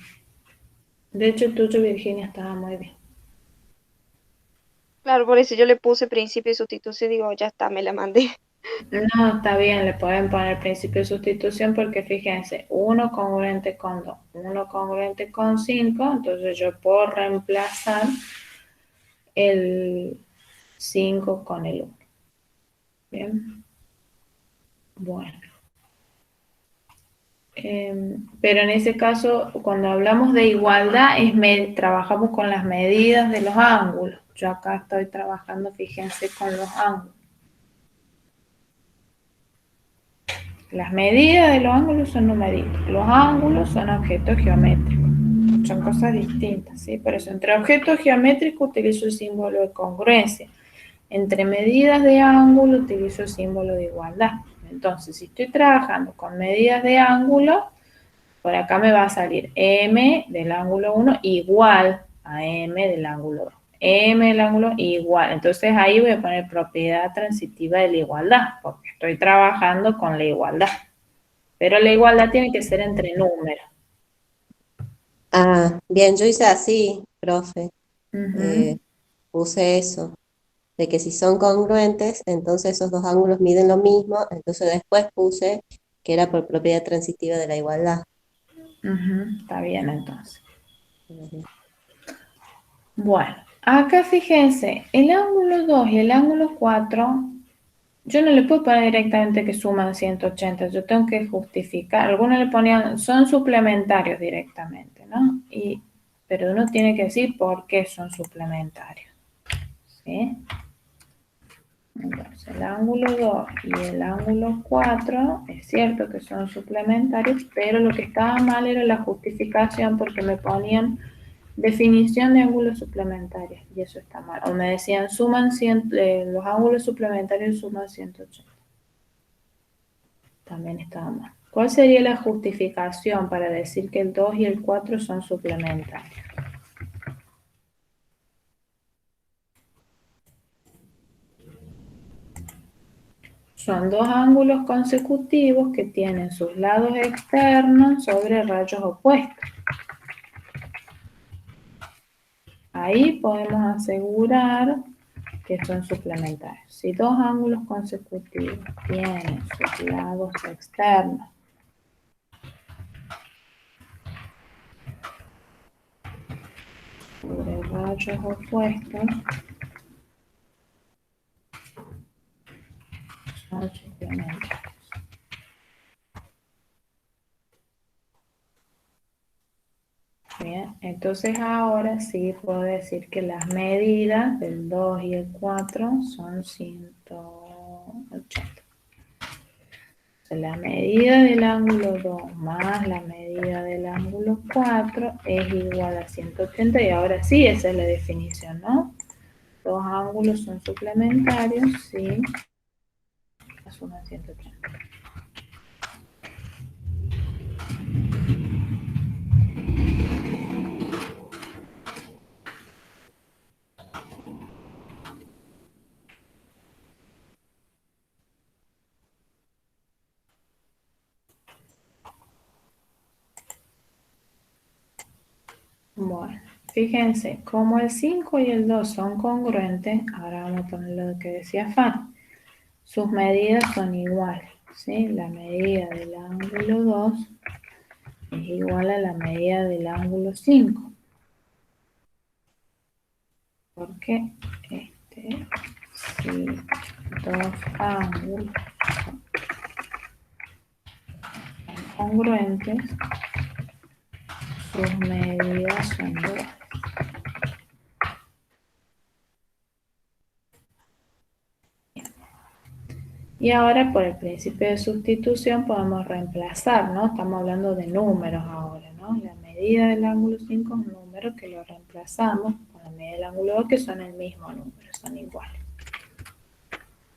De hecho, el tuyo, Virginia, estaba muy bien. Claro, por eso yo le puse principio y sustitución, digo, ya está, me la mandé. No, está bien, le pueden poner principio de sustitución porque fíjense, 1 congruente con 2, 1 congruente con 5, entonces yo puedo reemplazar el 5 con el 1. Bien. Bueno. Pero en ese caso, cuando hablamos de igualdad, trabajamos con las medidas de los ángulos. Yo acá estoy trabajando, fíjense, con los ángulos. Las medidas de los ángulos son numeritos. Los ángulos son objetos geométricos. Son cosas distintas, ¿sí? Por eso, entre objetos geométricos utilizo el símbolo de congruencia. Entre medidas de ángulo utilizo el símbolo de igualdad. Entonces, si estoy trabajando con medidas de ángulo, por acá me va a salir M del ángulo 1 igual a M del ángulo 2. M del ángulo igual. Entonces ahí voy a poner propiedad transitiva de la igualdad, porque estoy trabajando con la igualdad. Pero la igualdad tiene que ser entre números. Ah, bien, yo hice así, profe. Ujú. Puse eso, de que si son congruentes, entonces esos dos ángulos miden lo mismo, entonces después puse que era por propiedad transitiva de la igualdad. Ujú, está bien entonces. Bueno, acá fíjense, el ángulo 2 y el ángulo 4, yo no le puedo poner directamente que suman 180, yo tengo que justificar. Algunos le ponían, son suplementarios directamente, ¿no? Pero uno tiene que decir por qué son suplementarios, ¿sí? Entonces, el ángulo 2 y el ángulo 4, es cierto que son suplementarios, pero lo que estaba mal era la justificación porque me ponían definición de ángulos suplementarios, y eso está mal. O me decían, los ángulos suplementarios suman 180. También estaba mal. ¿Cuál sería la justificación para decir que el 2 y el 4 son suplementarios? Son dos ángulos consecutivos que tienen sus lados externos sobre rayos opuestos. Ahí podemos asegurar que son suplementarios. Si dos ángulos consecutivos tienen sus lados externos sobre rayos opuestos, son suplementarios. Bien, entonces ahora sí puedo decir que las medidas del 2 y el 4 son 180. La medida del ángulo 2 más la medida del ángulo 4 es igual a 180, y ahora sí, esa es la definición, ¿no? Dos ángulos son suplementarios, sí, suman 180. Bueno, fíjense, como el 5 y el 2 son congruentes, ahora vamos a poner lo que decía Fan. Sus medidas son iguales, ¿sí? La medida del ángulo 2 es igual a la medida del ángulo 5. Porque si dos ángulos son congruentes, sus medidas son iguales. Y ahora por el principio de sustitución podemos reemplazar, ¿no? Estamos hablando de números ahora, ¿no? La medida del ángulo 5 es un número que lo reemplazamos con la medida del ángulo 2, que son el mismo número, son iguales.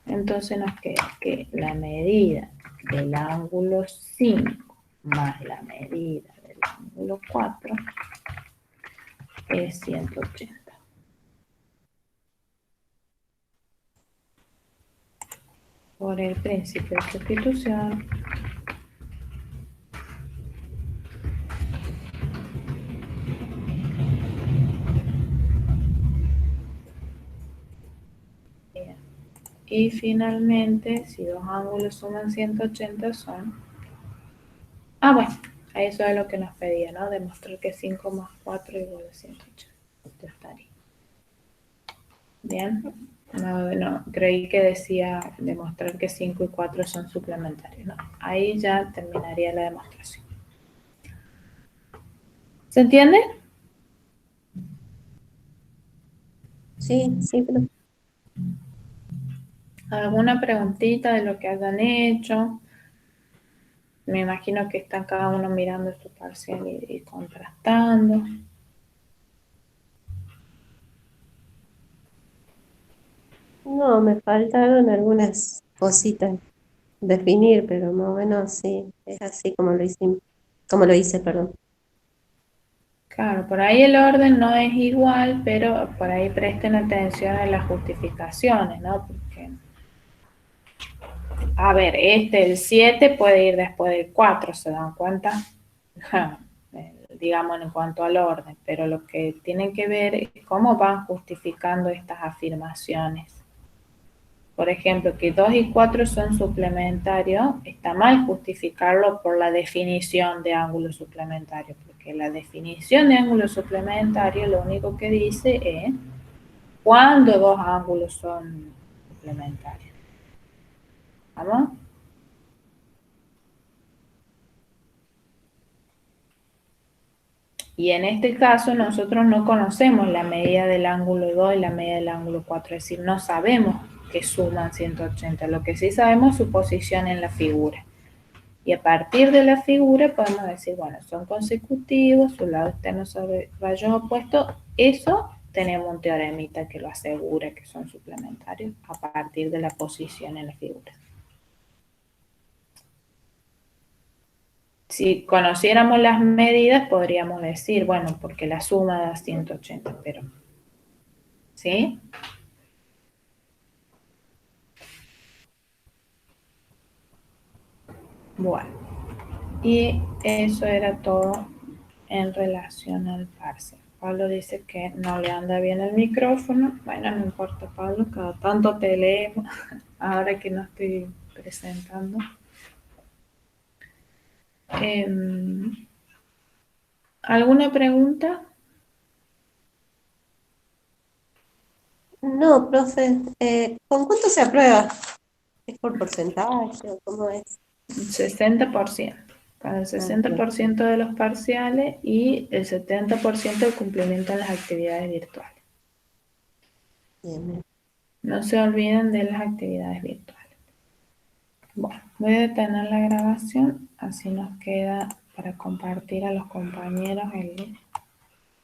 Entonces nos queda que la medida del ángulo 5 más la medida del ángulo 4 es 180. Por el principio de sustitución, y finalmente, si dos ángulos suman 180 son... Ah, bueno, eso es lo que nos pedía, ¿no? Demostrar que 5 más 4 igual a 180. Esto estaría. Bien. No, creí que decía demostrar que 5 y 4 son suplementarios. No, ahí ya terminaría la demostración. ¿Se entiende? Sí, sí, profe. ¿Alguna preguntita de lo que hayan hecho? Me imagino que están cada uno mirando su parcial y contrastando. No, me faltaron algunas cositas. definir, pero más o menos sí, es así como lo hicimos, como lo hice, perdón. Claro, por ahí el orden no es igual, pero por ahí presten atención a las justificaciones, ¿no? Porque, a ver, el 7 puede ir después del 4, ¿se dan cuenta? Digamos en cuanto al orden, pero lo que tienen que ver es cómo van justificando estas afirmaciones. Por ejemplo, que 2 y 4 son suplementarios, está mal justificarlo por la definición de ángulo suplementario, porque la definición de ángulo suplementario lo único que dice es cuándo dos ángulos son suplementarios. ¿Vamos? Y en este caso nosotros no conocemos la medida del ángulo 2 y la medida del ángulo 4, es decir, no sabemos que suman 180, lo que sí sabemos es su posición en la figura. Y a partir de la figura podemos decir, bueno, son consecutivos, su lado externo sobre rayos opuestos, eso tenemos un teoremita que lo asegura que son suplementarios a partir de la posición en la figura. Si conociéramos las medidas, podríamos decir, bueno, porque la suma da 180, pero, ¿sí? Bueno, y eso era todo en relación al parcial. Pablo dice que no le anda bien el micrófono. Bueno, no importa, Pablo, cada tanto te leemos, ahora que no estoy presentando. ¿Alguna pregunta? No, profe, ¿con cuánto se aprueba? ¿Es por porcentaje o cómo es? 60%. Para el 60% de los parciales y el 70% de cumplimiento en las actividades virtuales. Bien, bien. No se olviden de las actividades virtuales. Bueno, voy a detener la grabación, así nos queda para compartir a los compañeros el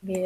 video.